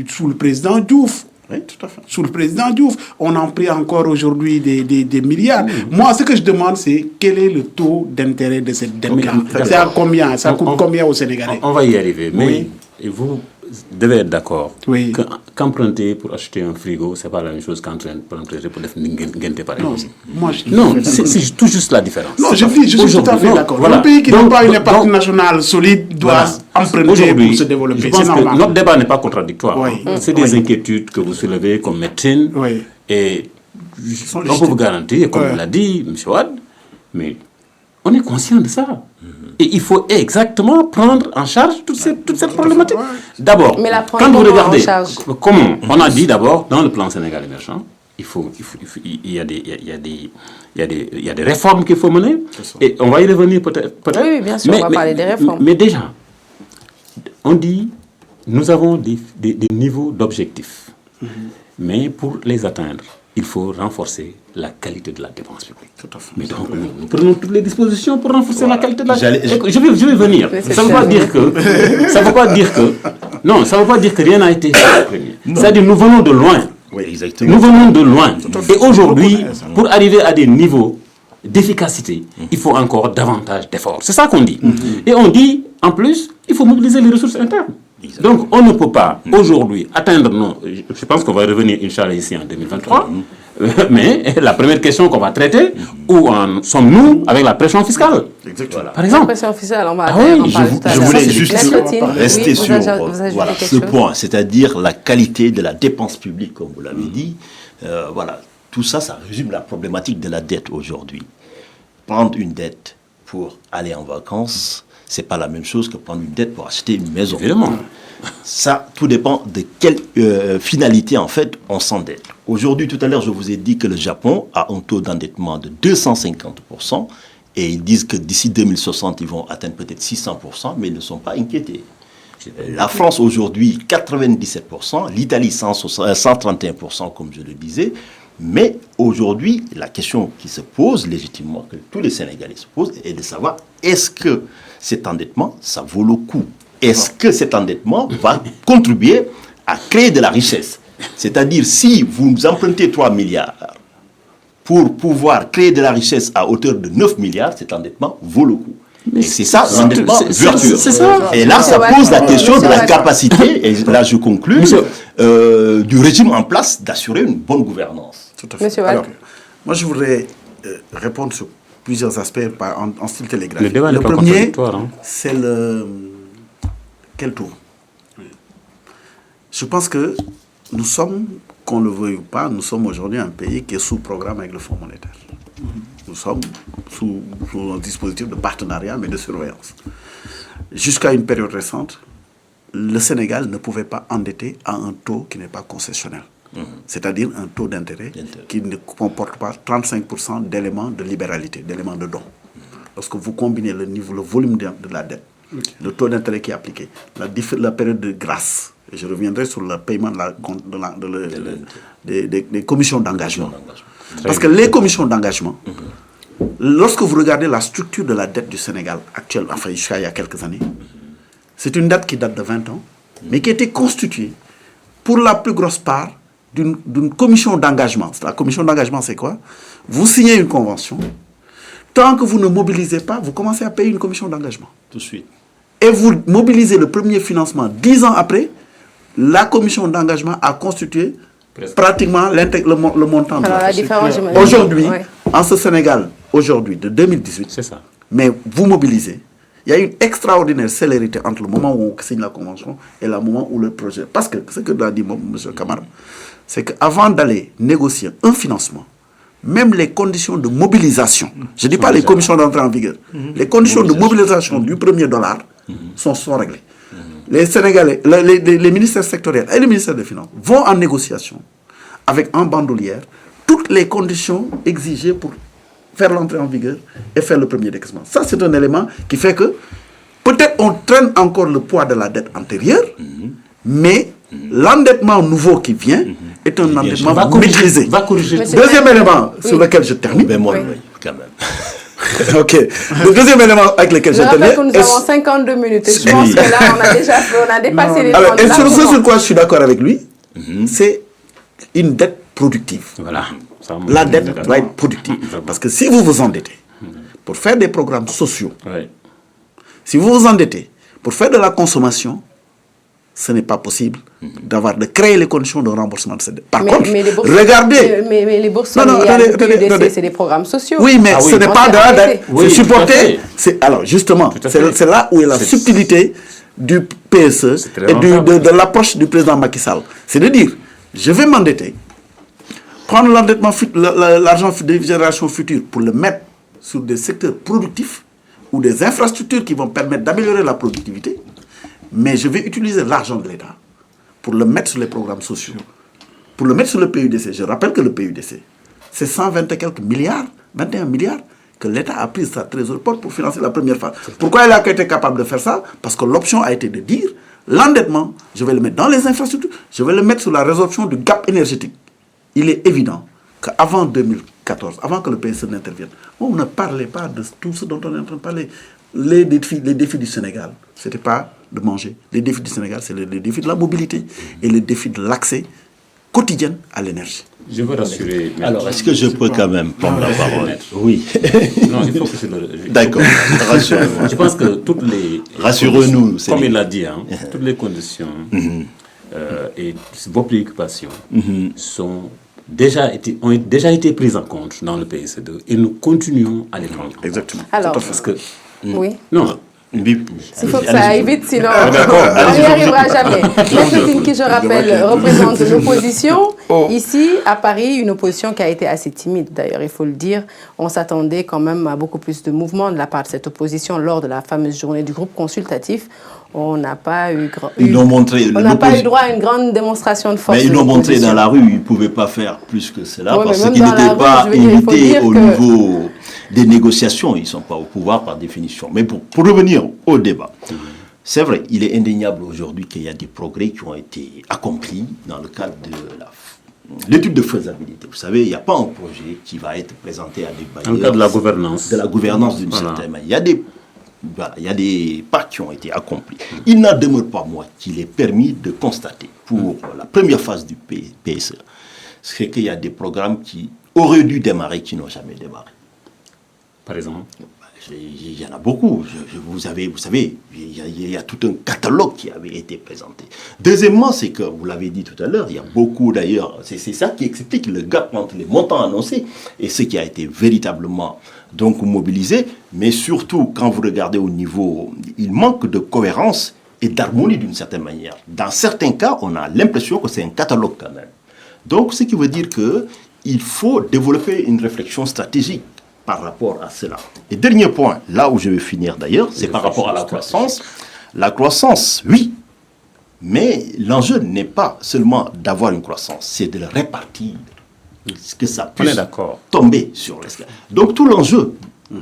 sous le président Diouf. Oui, tout à fait. Sous le président Diouf, on en prie encore aujourd'hui des milliards. Moi, ce que je demande, c'est quel est le taux d'intérêt de cette dette-là? C'est à combien? Ça coûte combien aux Sénégalais? On va y arriver, mais vous devez être d'accord qu'emprunter pour acheter un frigo, c'est pas la même chose qu'emprunter pour faire une par exemple. Non, c'est tout juste la différence. Non, je suis tout à fait d'accord. Un pays qui n'a pas une épargne nationale solide doit emprunter pour se développer. Je pense que notre débat n'est pas contradictoire. C'est des inquiétudes que vous soulevez comme médecine. Et on peut vous garantir, comme l'a dit M. Wade, mais on est conscient de ça. Et il faut exactement prendre en charge toute cette problématique. D'abord, quand vous regardez, comment on a dit d'abord, dans le plan Sénégal émergent, il y a des réformes qu'il faut mener. Et on va y revenir peut-être. Oui, bien sûr, on va parler des réformes. Mais déjà, on dit, nous avons des niveaux d'objectifs. Mais pour les atteindre, il faut renforcer la qualité de la dépense publique. Tout à fait. Mais donc, nous prenons toutes les dispositions pour renforcer la qualité de la dépense publique. Je vais venir. Ça ne veut pas dire que... Non, ça ne veut pas dire que rien n'a été fait. C'est-à-dire nous venons de loin. Oui, exactement. Nous venons de loin. Et aujourd'hui, pour arriver à des niveaux d'efficacité, il faut encore davantage d'efforts. C'est ça qu'on dit. Et on dit, en plus, il faut mobiliser les ressources internes. Donc, on ne peut pas aujourd'hui atteindre je pense qu'on va revenir, Inch'Allah, ici en 2023. Mais la première question qu'on va traiter, où en sommes-nous avec la pression fiscale? Exactement. Par exemple. La pression fiscale, on va je voulais juste rester sur ce point, c'est-à-dire la qualité de la dépense publique, comme vous l'avez dit. Tout ça, ça résume la problématique de la dette aujourd'hui. Prendre une dette pour aller en vacances, c'est pas la même chose que prendre une dette pour acheter une maison. Évidemment. Ça, tout dépend de quelle finalité, en fait, on s'endette. Aujourd'hui, tout à l'heure, je vous ai dit que le Japon a un taux d'endettement de 250%, et ils disent que d'ici 2060, ils vont atteindre peut-être 600%, mais ils ne sont pas inquiétés. La France aujourd'hui, 97%, l'Italie 131%, comme je le disais. Mais aujourd'hui, la question qui se pose légitimement, que tous les Sénégalais se posent, est de savoir est-ce que cet endettement, ça vaut le coup? Est-ce que cet endettement va contribuer à créer de la richesse? C'est-à-dire, si vous empruntez 3 milliards pour pouvoir créer de la richesse à hauteur de 9 milliards, cet endettement vaut le coup. Et c'est ça, l'endettement vertueux. Et là, ça pose la question de la capacité, et là je conclus, du régime en place d'assurer une bonne gouvernance. Tout à fait. Alors, moi je voudrais répondre sur plusieurs aspects en style télégraphique. Le premier, c'est le... Quel tour? Je pense que nous sommes, qu'on le veuille ou pas, nous sommes aujourd'hui un pays qui est sous programme avec le Fonds monétaire. Nous sommes sous un dispositif de partenariat, mais de surveillance. Jusqu'à une période récente, le Sénégal ne pouvait pas endetter à un taux qui n'est pas concessionnel. C'est-à-dire un taux d'intérêt qui ne comporte pas 35% d'éléments de libéralité, d'éléments de don. Lorsque vous combinez le volume de la dette, le taux d'intérêt qui est appliqué, la période de grâce, et je reviendrai sur le paiement des commissions d'engagement. Parce que les commissions d'engagement, lorsque vous regardez la structure de la dette du Sénégal actuelle, enfin jusqu'à il y a quelques années, c'est une dette qui date de 20 ans, mais qui a été constituée pour la plus grosse part d'une commission d'engagement. La commission d'engagement, c'est quoi? Vous signez une convention, tant que vous ne mobilisez pas, vous commencez à payer une commission d'engagement. Tout de suite. Et vous mobilisez le premier financement 10 ans après, la commission d'engagement a constitué pratiquement le montant de la différence. Aujourd'hui, en ce Sénégal, aujourd'hui, de 2018, c'est ça. Mais vous mobilisez. Il y a une extraordinaire célérité entre le moment où on signe la convention et le moment où le projet... Parce que ce que l'a dit M. Camara, c'est qu'avant d'aller négocier un financement, même les conditions de mobilisation, je ne dis pas les commissions d'entrée en vigueur, les conditions de mobilisation du premier dollar sont réglées. Les Sénégalais, les ministères sectoriels et les ministères des Finances vont en négociation avec en bandoulière toutes les conditions exigées pour faire l'entrée en vigueur et faire le premier décaissement. Ça, c'est un élément qui fait que peut-être on traîne encore le poids de la dette antérieure, mais l'endettement nouveau qui vient est un endettement maîtrisé. Deuxième élément sur lequel je termine. Quand même. Ok. Le deuxième élément avec lequel je termine. Je rappelle que nous avons 52 minutes. Et je pense que là, on a dépassé les temps. Alors, et sur ce sur quoi je suis d'accord avec lui, c'est une dette productive. Voilà. La dette doit être productive. Parce que si vous vous endettez pour faire des programmes sociaux, si vous vous endettez pour faire de la consommation, ce n'est pas possible de créer les conditions de remboursement de cette dette. Par contre, regardez... Mais les bourses, c'est des programmes sociaux. Oui, mais ce n'est pas de la dette. C'est supporté. Alors, justement, c'est là où est la subtilité du PSE et de l'approche du président Macky Sall. C'est de dire, je vais m'endetter, prendre l'endettement, l'argent des générations futures pour le mettre sur des secteurs productifs ou des infrastructures qui vont permettre d'améliorer la productivité, mais je vais utiliser l'argent de l'État pour le mettre sur les programmes sociaux, pour le mettre sur le PUDC. Je rappelle que le PUDC, c'est 120 et quelques milliards, 21 milliards que l'État a pris sa trésorerie pour financer la première phase. Pourquoi il a été capable de faire ça? Parce que l'option a été de dire, l'endettement, je vais le mettre dans les infrastructures, je vais le mettre sur la résolution du gap énergétique. Il est évident qu'avant 2014, avant que le PSE n'intervienne, on ne parlait pas de tout ce dont on est en train de parler. Les défis du Sénégal, ce n'était pas de manger. Les défis du Sénégal, c'est les défis de la mobilité et les défis de l'accès quotidien à l'énergie. Je veux rassurer. Alors, est-ce que je peux quand même prendre la parole? Oui. Non, il faut que je le... D'accord. Rassurez-moi. Je pense que toutes les... Rassurez-nous. Comme il l'a dit, toutes les conditions et vos préoccupations ont déjà été prises en compte dans le PSE2 et nous continuons à les prendre. Exactement. Alors, parce que... Oui. Non. Il faut que ça aille vite, sinon on n'y arrivera jamais. Maître Tinky, je rappelle, représente l'opposition. Ici, à Paris, une opposition qui a été assez timide, d'ailleurs, il faut le dire. On s'attendait quand même à beaucoup plus de mouvements de la part de cette opposition lors de la fameuse journée du groupe consultatif. On n'a pas eu droit à une grande démonstration de force. Mais ils l'ont montré dans la rue, ils ne pouvaient pas faire plus que cela, parce qu'ils n'étaient pas invités au niveau des négociations, ils ne sont pas au pouvoir par définition. Mais pour revenir au débat, C'est vrai, il est indéniable aujourd'hui qu'il y a des progrès qui ont été accomplis dans le cadre de l'étude de faisabilité. Vous savez, il n'y a pas un projet qui va être présenté à des bailleurs. Dans le cadre de la gouvernance. De la gouvernance d'une certaine manière. Il y a des pas qui ont été accomplis. Il n'en demeure pas moins qu'il est permis de constater pour la première phase du PSE, c'est qu'il y a des programmes qui auraient dû démarrer, qui n'ont jamais démarré. Par exemple? Il y en a beaucoup. Vous savez, il y a tout un catalogue qui avait été présenté. Deuxièmement, c'est que, vous l'avez dit tout à l'heure, il y a beaucoup d'ailleurs, c'est ça qui explique le gap entre les montants annoncés et ce qui a été véritablement donc mobilisé. Mais surtout, quand vous regardez au niveau, il manque de cohérence et d'harmonie d'une certaine manière. Dans certains cas, on a l'impression que c'est un catalogue quand même. Donc, ce qui veut dire qu'il faut développer une réflexion stratégique par rapport à cela. Et dernier point, là où je vais finir d'ailleurs, c'est par rapport à la croissance. La croissance, oui, mais l'enjeu n'est pas seulement d'avoir une croissance, c'est de le répartir, que ça puisse tomber sur l'escalier. Donc tout l'enjeu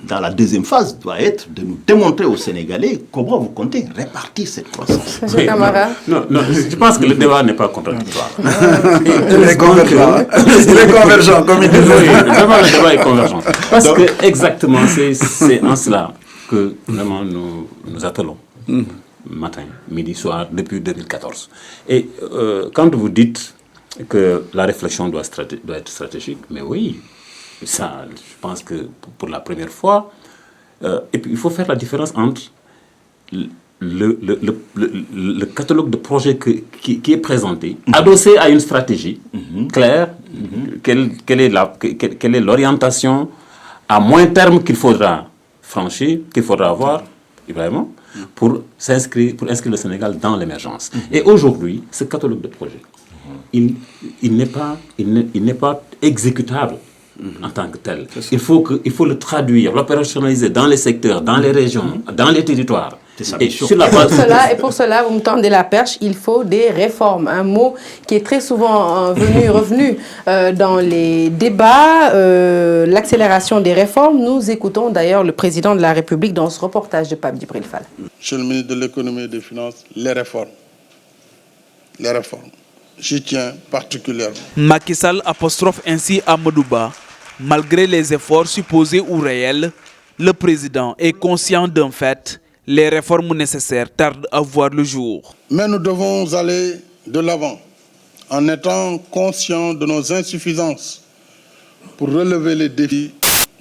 dans la deuxième phase doit être de nous démontrer aux Sénégalais comment vous comptez répartir cette croissance. Monsieur Camara. Non, je pense que le débat n'est pas contradictoire. Il est convergent, comme il dit. Oui, vraiment, le débat est convergent. Parce que, exactement, c'est en cela que vraiment nous attelons. Matin, midi, soir, depuis 2014. Et quand vous dites que la réflexion doit être stratégique, mais oui, ça, je pense que pour la première fois, et puis il faut faire la différence entre le catalogue de projets qui est présenté, adossé à une stratégie claire, quelle est l'orientation à moyen terme qu'il faudra franchir, qu'il faudra avoir, vraiment, pour inscrire le Sénégal dans l'émergence. Et aujourd'hui, ce catalogue de projets, il n'est pas exécutable en tant que tel. Il faut le traduire, l'opérationnaliser dans les secteurs, dans les régions, dans les territoires. Pour cela, vous me tendez la perche, il faut des réformes. Un mot qui est très souvent revenu dans les débats, l'accélération des réformes. Nous écoutons d'ailleurs le président de la République dans ce reportage de Pape Djibril Fall. Monsieur le ministre de l'économie et des finances, les réformes. Les réformes. J'y tiens particulièrement. Macky Sall apostrophe ainsi Amadou Ba. Malgré les efforts supposés ou réels, le président est conscient d'un fait. Les réformes nécessaires tardent à voir le jour. Mais nous devons aller de l'avant en étant conscients de nos insuffisances pour relever les défis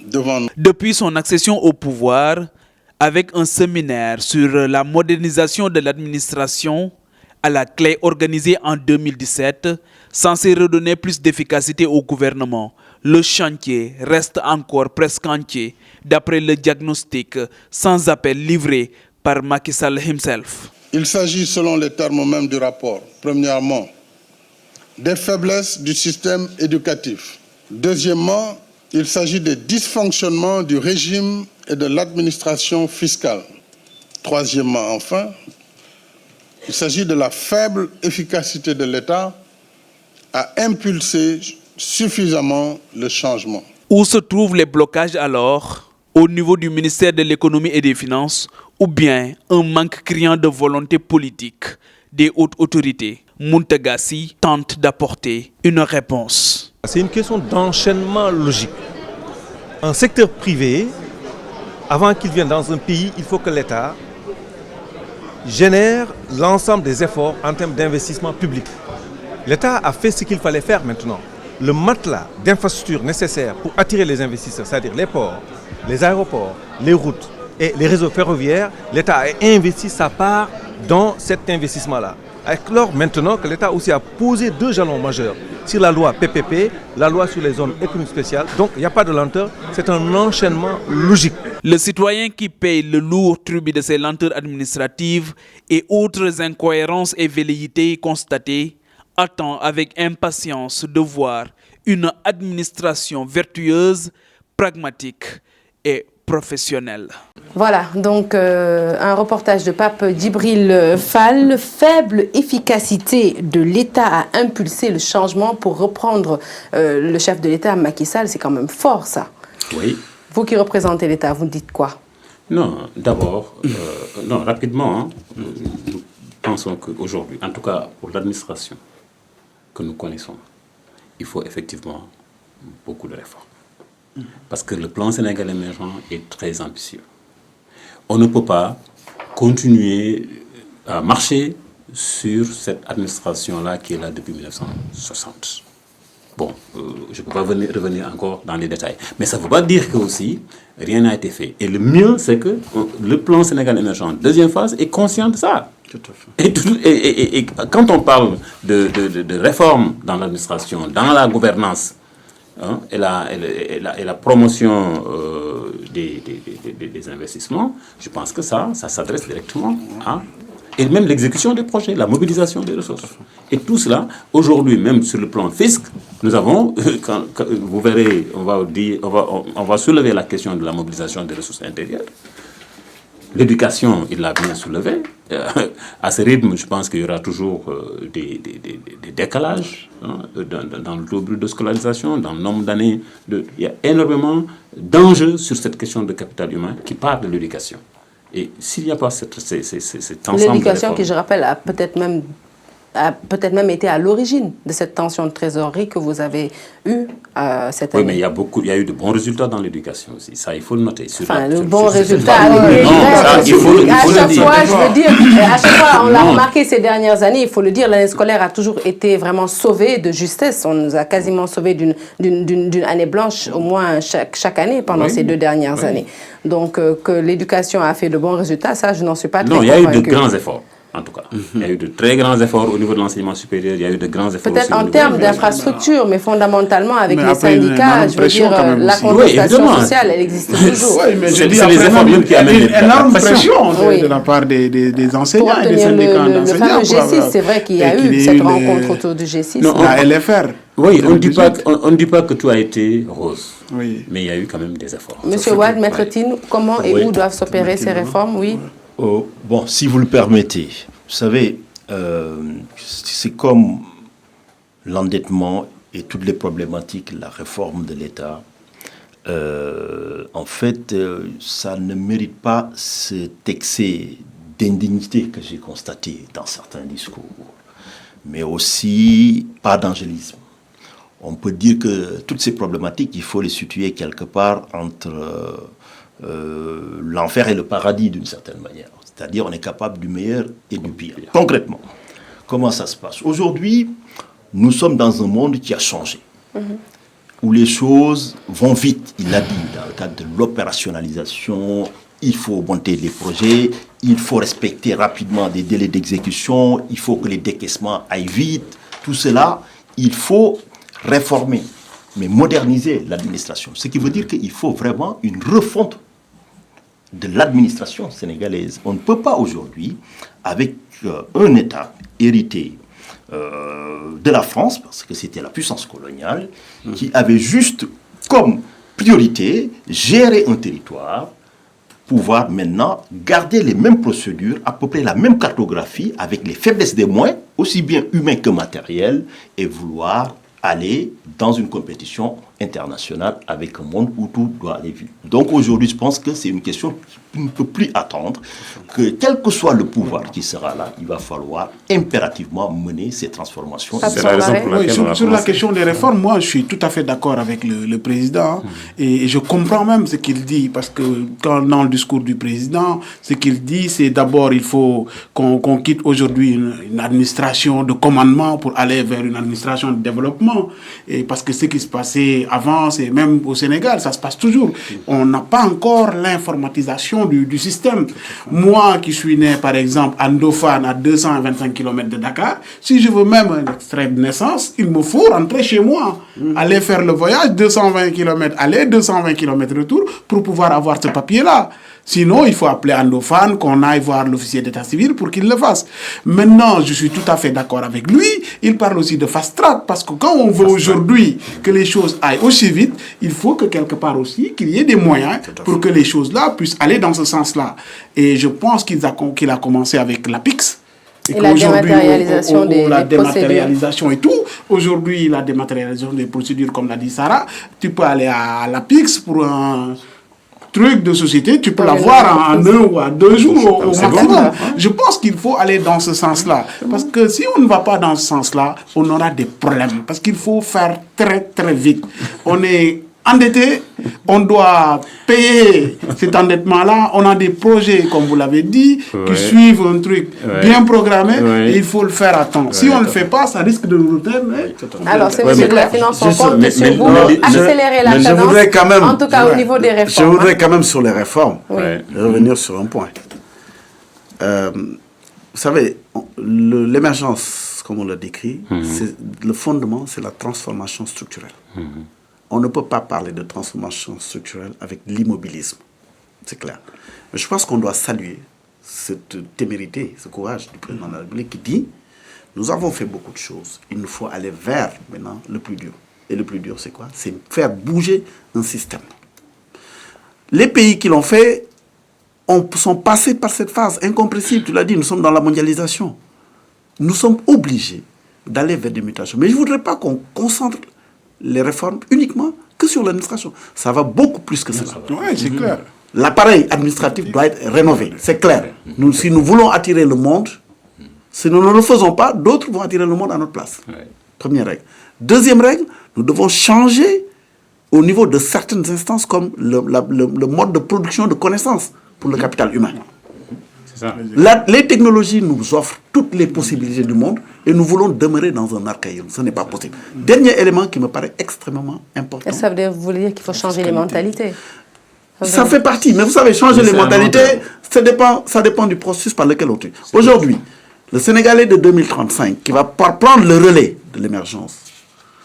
devant nous. Depuis son accession au pouvoir, avec un séminaire sur la modernisation de l'administration à la clé organisé en 2017, censé redonner plus d'efficacité au gouvernement, le chantier reste encore presque entier, d'après le diagnostic sans appel livré par Macky Sall himself. Il s'agit, selon les termes mêmes du rapport, premièrement, des faiblesses du système éducatif. Deuxièmement, il s'agit des dysfonctionnements du régime et de l'administration fiscale. Troisièmement, enfin, il s'agit de la faible efficacité de l'État à impulser suffisamment le changement. Où se trouvent les blocages alors? Au niveau du ministère de l'économie et des finances, ou bien un manque criant de volonté politique des hautes autorités? Mountagassi tente d'apporter une réponse. C'est une question d'enchaînement logique. Un secteur privé, avant qu'il vienne dans un pays, il faut que l'État génère l'ensemble des efforts en termes d'investissement public. L'État a fait ce qu'il fallait faire maintenant. Le matelas d'infrastructures nécessaires pour attirer les investisseurs, c'est-à-dire les ports, les aéroports, les routes et les réseaux ferroviaires, l'État a investi sa part dans cet investissement-là. Alors maintenant que l'État aussi a posé 2 jalons majeurs sur la loi PPP, la loi sur les zones économiques spéciales. Donc il n'y a pas de lenteur, c'est un enchaînement logique. Le citoyen qui paye le lourd tribut de ces lenteurs administratives et autres incohérences et velléités constatées attend avec impatience de voir une administration vertueuse, pragmatique et professionnelle. Voilà, donc un reportage de Pape Djibril Fall. Faible efficacité de l'État à impulser le changement, pour reprendre le chef de l'État, Macky Sall, c'est quand même fort ça. Oui. Vous qui représentez l'État, vous dites quoi? Non, d'abord, non, rapidement, hein, nous pensons qu'aujourd'hui, en tout cas pour l'administration que nous connaissons, il faut effectivement beaucoup de réformes. Parce que le plan Sénégal émergent est très ambitieux. On ne peut pas continuer à marcher sur cette administration-là qui est là depuis 1960. Bon, je ne peux pas revenir encore dans les détails. Mais ça ne veut pas dire que aussi rien n'a été fait. Et le mieux, c'est que le plan Sénégal émergent, deuxième phase, est conscient de ça. Tout à fait. Et quand on parle de réforme dans l'administration, dans la gouvernance, hein, et la promotion des investissements, je pense que ça s'adresse directement à... Et même l'exécution des projets, la mobilisation des ressources. Et tout cela, aujourd'hui, même sur le plan fisc, nous avons, vous verrez, on va soulever la question de la mobilisation des ressources intérieures. L'éducation, il l'a bien soulevé. À ce rythme, je pense qu'il y aura toujours des décalages, hein, dans le taux brut de scolarisation, dans le nombre d'années. Il y a énormément d'enjeux sur cette question de capital humain qui part de l'éducation. Et s'il n'y a pas cet ensemble... L'éducation qui, je rappelle, a peut-être même été à l'origine de cette tension de trésorerie que vous avez eue cette année. Oui, mais il y a eu de bons résultats dans l'éducation aussi. Ça, il faut le noter. Le bon résultat... il faut le dire. À chaque fois, on l'a remarqué ces dernières années, il faut le dire, l'année scolaire a toujours été vraiment sauvée de justesse. On nous a quasiment sauvés d'une année blanche, au moins chaque année, pendant ces 2 dernières années. Donc, que l'éducation a fait de bons résultats, ça, je n'en suis pas très convaincue. Non, il y a eu de grands efforts. En tout cas, il y a eu de très grands efforts au niveau de l'enseignement supérieur, il y a eu de grands efforts peut-être en termes d'infrastructure, mais fondamentalement avec les syndicats, je veux dire, la contestation sociale, elle existe toujours. Oui, mais je dis c'est les efforts même qui amènent une énorme pression de la part des enseignants et des syndicats d'enseignants. Le fameux G6, c'est vrai qu'il y a eu cette rencontre autour du G6. La LFR. Oui, on ne dit pas que tout a été rose, mais il y a eu quand même des efforts. Monsieur Wade, Maître Tine, comment et où doivent s'opérer ces réformes? Oui. Bon, si vous le permettez, vous savez, c'est comme l'endettement et toutes les problématiques, la réforme de l'État. En fait, ça ne mérite pas cet excès d'indignité que j'ai constaté dans certains discours, mais aussi pas d'angélisme. On peut dire que toutes ces problématiques, il faut les situer quelque part entre l'enfer et le paradis d'une certaine manière. C'est-à-dire on est capable du meilleur et du pire. Concrètement, comment ça se passe? Aujourd'hui, nous sommes dans un monde qui a changé, où les choses vont vite. Il l'a dit, dans le cadre de l'opérationnalisation, il faut monter les projets, il faut respecter rapidement des délais d'exécution, il faut que les décaissements aillent vite. Tout cela, il faut réformer, mais moderniser l'administration. Ce qui veut dire qu'il faut vraiment une refonte de l'administration sénégalaise. On ne peut pas aujourd'hui, avec un État hérité de la France, parce que c'était la puissance coloniale, qui avait juste comme priorité gérer un territoire, pouvoir maintenant garder les mêmes procédures, à peu près la même cartographie, avec les faiblesses des moyens, aussi bien humains que matériels, et vouloir aller dans une compétition internationale avec un monde où tout doit aller vite. Donc aujourd'hui, je pense que c'est une question qui ne peut plus attendre, que quel que soit le pouvoir qui sera là, il va falloir impérativement mener ces transformations. C'est la raison pour laquelle sur la question des réformes, moi je suis tout à fait d'accord avec le président, et je comprends même ce qu'il dit, parce que quand dans le discours du président, ce qu'il dit, c'est d'abord il faut qu'on quitte aujourd'hui une administration de commandement pour aller vers une administration de développement, et parce que ce qui se passait avant, c'est même au Sénégal, ça se passe toujours. On n'a pas encore l'informatisation du système. Moi qui suis né par exemple à Ndofane, à 225 km de Dakar, si je veux même un extrait de naissance, il me faut rentrer chez moi, aller faire le voyage, 220 km aller, 220 km retour, pour pouvoir avoir ce papier-là. Sinon, il faut appeler Ndofane, qu'on aille voir l'officier d'état civil pour qu'il le fasse. Maintenant, je suis tout à fait d'accord avec lui. Il parle aussi de fast track, parce que quand on veut aujourd'hui que les choses aillent aussi vite, il faut que quelque part aussi, qu'il y ait des moyens pour que les choses-là puissent aller dans ce sens-là. Et je pense qu'il a commencé avec l'APIX. Et la dématérialisation la dématérialisation et tout. Aujourd'hui, la dématérialisation des procédures, comme l'a dit Sarah, tu peux aller à l'APIX pour truc de société, tu peux l'avoir en 1 ou à 2 jours au maximum. Je pense qu'il faut aller dans ce sens-là. Parce que si on ne va pas dans ce sens-là, on aura des problèmes. Parce qu'il faut faire très, très vite. On est endetté, on doit payer cet endettement-là. On a des projets, comme vous l'avez dit, qui suivent un truc bien programmé et il faut le faire à temps. Si on ne le fait pas, ça risque de nous retenir. Alors, c'est monsieur de la Finance, on compte sur vous accélérer la cadence, en tout cas au niveau des réformes. Je voudrais quand même sur les réformes revenir sur un point. Vous savez, l'émergence, comme on l'a décrit, le fondement, c'est la transformation structurelle. On ne peut pas parler de transformation structurelle avec l'immobilisme. C'est clair. Mais je pense qu'on doit saluer cette témérité, ce courage du président de la République qui dit « Nous avons fait beaucoup de choses. Il nous faut aller vers maintenant le plus dur. » Et le plus dur, c'est quoi? C'est faire bouger un système. Les pays qui l'ont fait sont passés par cette phase incompressible. Tu l'as dit, nous sommes dans la mondialisation. Nous sommes obligés d'aller vers des mutations. Mais je ne voudrais pas qu'on concentre les réformes uniquement que sur l'administration. Ça va beaucoup plus que cela. Oui, c'est clair. L'appareil administratif doit être rénové, c'est clair. Si nous voulons attirer le monde, si nous ne le faisons pas, d'autres vont attirer le monde à notre place. Première règle. Deuxième règle, nous devons changer au niveau de certaines instances comme le mode de production de connaissances pour le capital humain. Les technologies nous offrent toutes les possibilités du monde et nous voulons demeurer dans un archaïsme. Ce n'est pas possible. Dernier élément qui me paraît extrêmement important. Ça veut dire qu'il faut changer les mentalités. Ça fait partie. Mais vous savez, changer les mentalités, ça dépend du processus par lequel on tue. Aujourd'hui, le Sénégalais de 2035 qui va prendre le relais de l'émergence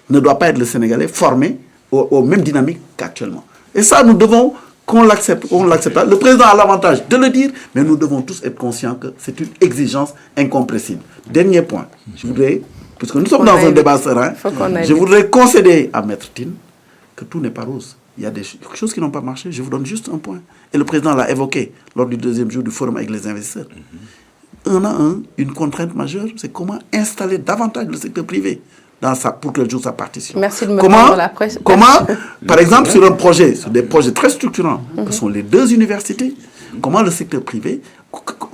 ne doit pas être le Sénégalais formé aux mêmes dynamiques qu'actuellement. Et ça, nous devons qu'on l'accepte ou on ne l'accepte pas. Le président a l'avantage de le dire, mais nous devons tous être conscients que c'est une exigence incompressible. Dernier point, je voudrais, puisque nous sommes dans un débat serein, je voudrais concéder à Maître Tine que tout n'est pas rose. Il y a des choses qui n'ont pas marché. Je vous donne juste un point. Et le président l'a évoqué lors du 2e jour du forum avec les investisseurs. Une contrainte majeure, c'est comment installer davantage le secteur privé pour qu'elle joue sa partition. Merci de me prendre la presse. Comment, par exemple, sur des projets très structurants, que sont les 2 universités, comment le secteur privé,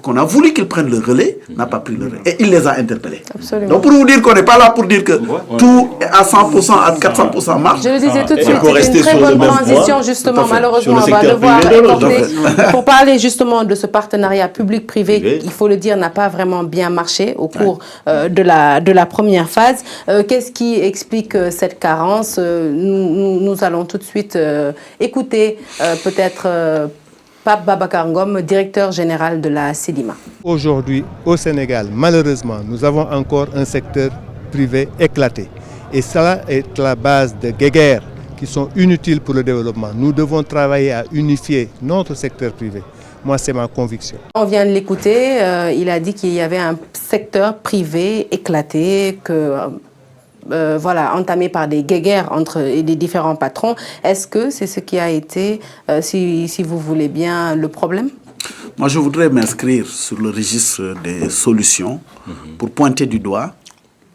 qu'on a voulu qu'il prenne le relais, n'a pas pris le relais. Et il les a interpellés. Absolument. Donc pour vous dire qu'on n'est pas là pour dire que tout à 100%, à 400% marche. Je le disais tout de suite, c'est une très bonne transition, justement. Malheureusement, on va devoir écouter. Pour parler justement de ce partenariat public-privé, il faut le dire, n'a pas vraiment bien marché au cours de la première phase. Qu'est-ce qui explique cette carence? Nous allons tout de suite écouter peut-être Pape Babacar Ngom, directeur général de la CEDIMA. Aujourd'hui, au Sénégal, malheureusement, nous avons encore un secteur privé éclaté. Et cela est la base de guéguerres qui sont inutiles pour le développement. Nous devons travailler à unifier notre secteur privé. Moi, c'est ma conviction. On vient de l'écouter. Il a dit qu'il y avait un secteur privé éclaté, entamé par des guéguerres entre les différents patrons. Est-ce que c'est ce qui a été, si vous voulez bien, le problème? Moi, je voudrais m'inscrire sur le registre des solutions pour pointer du doigt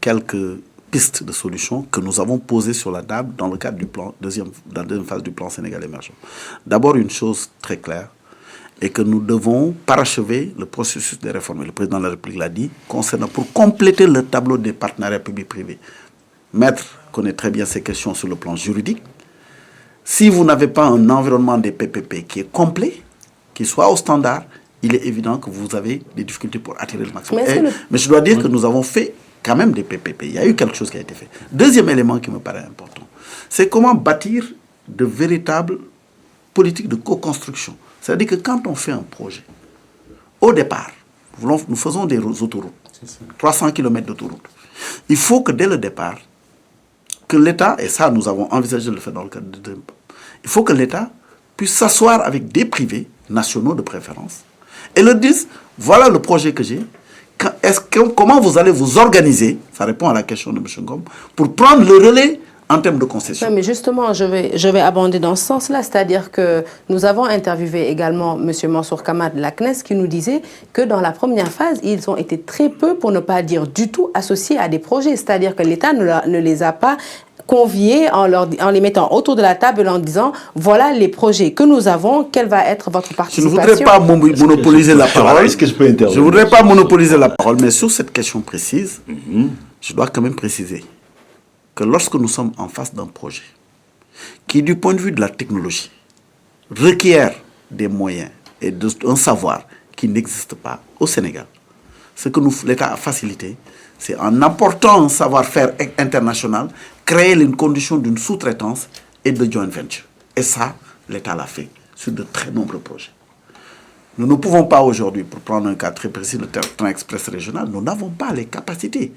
quelques pistes de solutions que nous avons posées sur la table dans le cadre du plan, la deuxième phase du plan Sénégal émergent. D'abord, une chose très claire, et que nous devons parachever le processus des réformes. Le président de la République l'a dit, pour compléter le tableau des partenariats publics-privés. Maître connaît très bien ces questions sur le plan juridique. Si vous n'avez pas un environnement des PPP qui est complet, qui soit au standard, il est évident que vous avez des difficultés pour attirer le maximum. Mais je dois dire que nous avons fait quand même des PPP. Il y a eu quelque chose qui a été fait. Deuxième élément qui me paraît important, c'est comment bâtir de véritables politiques de co-construction. C'est-à-dire que quand on fait un projet, au départ, nous faisons des autoroutes, 300 km d'autoroutes. Il faut que dès le départ, que l'État, et ça nous avons envisagé de le faire dans le cadre de... Il faut que l'État puisse s'asseoir avec des privés, nationaux de préférence, et leur disent, voilà le projet que j'ai, comment vous allez vous organiser, ça répond à la question de M. Ngom, pour prendre le relais en termes de concession. Oui, mais justement, je vais abonder dans ce sens-là, c'est-à-dire que nous avons interviewé également M. Mansour Kama de la CNES qui nous disait que dans la première phase, ils ont été très peu, pour ne pas dire du tout, associés à des projets, c'est-à-dire que l'État ne les a pas convier en les mettant autour de la table et en disant voilà les projets que nous avons, quelle va être votre participation. Je ne voudrais pas monopoliser la parole. Est-ce que je peux intervenir? Je ne voudrais pas monopoliser la parole, mais sur cette question précise, je dois quand même préciser que lorsque nous sommes en face d'un projet qui, du point de vue de la technologie, requiert des moyens et un savoir qui n'existe pas au Sénégal, ce que l'État a facilité, c'est en apportant un savoir-faire international, créer les conditions d'une sous-traitance et de joint venture. Et ça, l'État l'a fait sur de très nombreux projets. Nous ne pouvons pas aujourd'hui, pour prendre un cas très précis, le train express régional, nous n'avons pas les capacités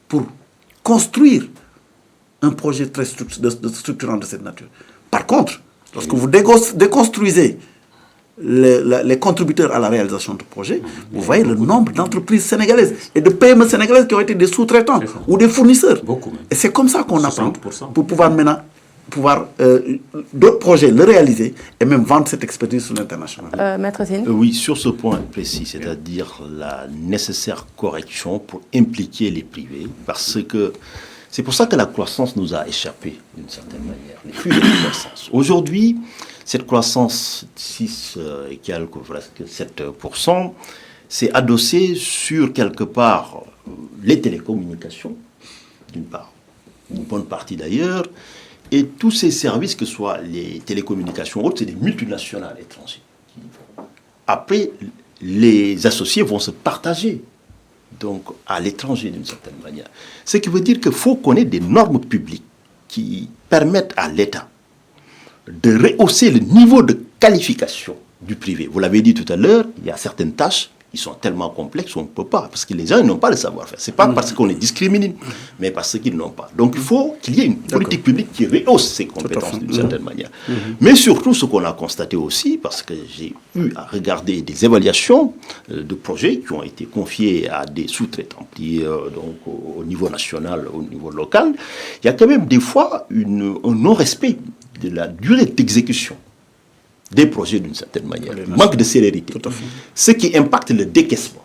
pour construire un projet très structurant de cette nature. Par contre, lorsque vous déconstruisez les contributeurs à la réalisation du projet, vous voyez le nombre d'entreprises sénégalaises et de PME sénégalaises qui ont été des sous-traitants ou des fournisseurs. Beaucoup même. Et c'est comme ça qu'on apprend pour pouvoir maintenant d'autres projets le réaliser et même vendre cette expertise sur l'international. Maître Zine. Oui, sur ce point précis, c'est-à-dire la nécessaire correction pour impliquer les privés, parce que c'est pour ça que la croissance nous a échappé d'une certaine manière, les flux de croissance. Aujourd'hui, cette croissance, 6 et quelques, presque 7%, c'est adossé sur quelque part les télécommunications, d'une part, une bonne partie d'ailleurs, et tous ces services, que ce soit les télécommunications autres, c'est des multinationales étrangères. Après, les associés vont se partager donc à l'étranger d'une certaine manière. Ce qui veut dire qu'il faut qu'on ait des normes publiques qui permettent à l'État de rehausser le niveau de qualification du privé. Vous l'avez dit tout à l'heure, il y a certaines tâches qui sont tellement complexes qu'on ne peut pas, parce que les gens n'ont pas le savoir-faire. Ce n'est pas parce qu'on est discriminé, mais parce qu'ils n'ont pas. Donc il faut qu'il y ait une politique publique qui rehausse ces compétences d'une certaine manière. Mais surtout, ce qu'on a constaté aussi, parce que j'ai eu à regarder des évaluations de projets qui ont été confiés à des sous-traitants, donc au niveau national, au niveau local, il y a quand même des fois un non-respect de la durée d'exécution des projets d'une certaine manière. Manque de célérité. Ce qui impacte le décaissement.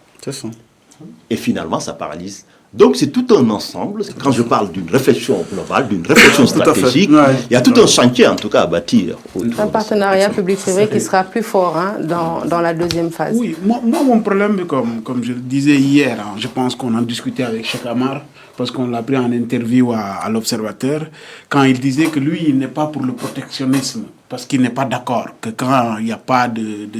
Et finalement, ça paralyse. Donc, c'est tout un ensemble. Quand je parle d'une réflexion globale, d'une réflexion stratégique, il y a tout un chantier, en tout cas, à bâtir. Un partenariat public-privé qui sera plus fort dans la deuxième phase. Oui, moi mon problème, comme je le disais hier, je pense qu'on en discutait avec Cheikh Amar, parce qu'on l'a pris en interview à l'Observateur, quand il disait que lui, il n'est pas pour le protectionnisme, parce qu'il n'est pas d'accord que quand il n'y a pas des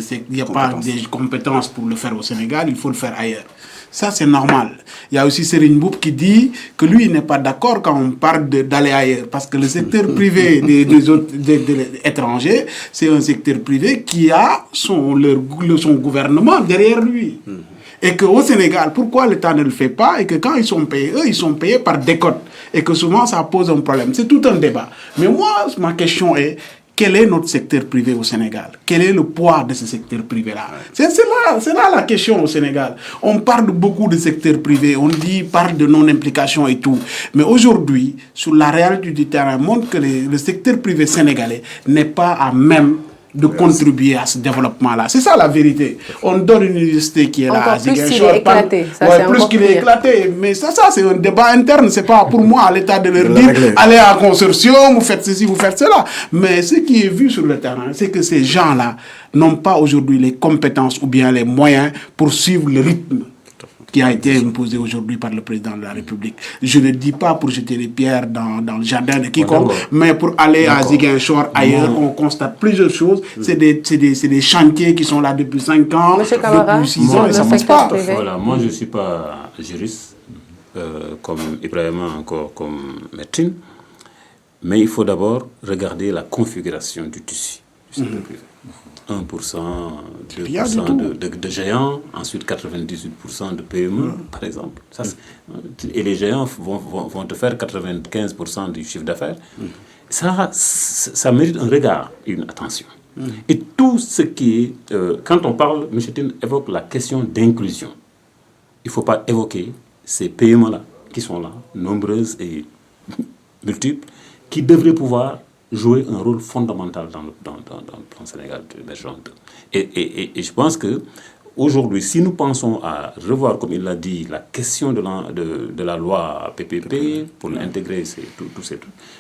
compétences pour le faire au Sénégal, il faut le faire ailleurs. Ça, c'est normal. Il y a aussi Serigne Mboup qui dit que lui, il n'est pas d'accord quand on parle d'aller ailleurs, parce que le secteur privé des autres étrangers, c'est un secteur privé qui a son gouvernement derrière lui. Et qu'au Sénégal, pourquoi l'État ne le fait pas? Et que quand ils sont payés, eux, ils sont payés par décote. Et que souvent, ça pose un problème. C'est tout un débat. Mais moi, ma question est, quel est notre secteur privé au Sénégal? Quel est le poids de ce secteur privé-là? C'est là la question au Sénégal. On parle beaucoup de secteur privé, parle de non-implication et tout. Mais aujourd'hui, sur la réalité du terrain, montre que le secteur privé sénégalais n'est pas à même de contribuer à ce développement-là. C'est ça la vérité. On donne une université qui est là. Encore plus qu'il est éclaté. Plus qu'il est éclaté. Mais ça c'est un débat interne. C'est pas pour moi à l'État de leur dire allez en consortium, vous faites ceci, vous faites cela. Mais ce qui est vu sur le terrain, c'est que ces gens-là n'ont pas aujourd'hui les compétences ou bien les moyens pour suivre le rythme qui a été imposé aujourd'hui par le président de la République. Je ne dis pas pour jeter les pierres dans le jardin de quiconque, mais pour aller à Ziguinchor, ailleurs, on constate plusieurs choses. C'est des chantiers qui sont là depuis 5 ans, depuis 6 ans, et ça ne passe pas. Voilà, moi je ne suis pas juriste, comme Ibrahima, encore comme Metin, mais il faut d'abord regarder la configuration du tissu du secteur privé. 1%, 2% de géants, ensuite 98% de PME, par exemple. Ça, et les géants vont te faire 95% du chiffre d'affaires. Ça mérite un regard et une attention. Et tout ce qui est... quand on parle, M. Tin évoque la question d'inclusion. Il ne faut pas évoquer ces PME-là, qui sont là, nombreuses et multiples, qui devraient pouvoir jouer un rôle fondamental dans le plan Sénégal émergent. Et je pense que aujourd'hui, si nous pensons à revoir, comme il l'a dit, la question de la loi PPP, pour l'intégrer,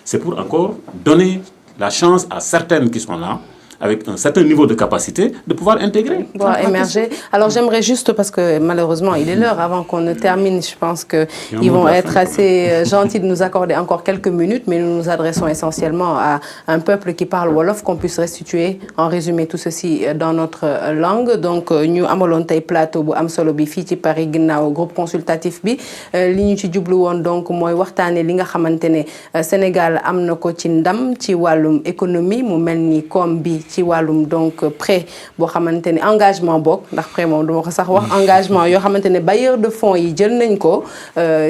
c'est pour encore donner la chance à certaines qui sont là, avec un certain niveau de capacité, de pouvoir intégrer. Pouvoir émerger. Alors j'aimerais juste, parce que malheureusement il est l'heure, avant qu'on ne termine, je pense qu'ils vont être assez gentils de nous accorder encore quelques minutes, mais nous nous adressons essentiellement à un peuple qui parle Wolof, qu'on puisse restituer en résumé tout ceci dans notre langue. Donc ñu amaloon tey plateau bu am solo bi fii ci Paris ginnaaw groupe consultatif bi li ñu ci jublu woon donc mooy waxtaane li nga xamante ne Sénégal am na ko ci ndam ci wàllum économie mu mel ni koom bi ci wàllum donc prêt boo xamante ne engagement bokk ndax prêt moom duma ko sax wax engagement yoo xamante ne bailleurs de fonds yi jël nañ ko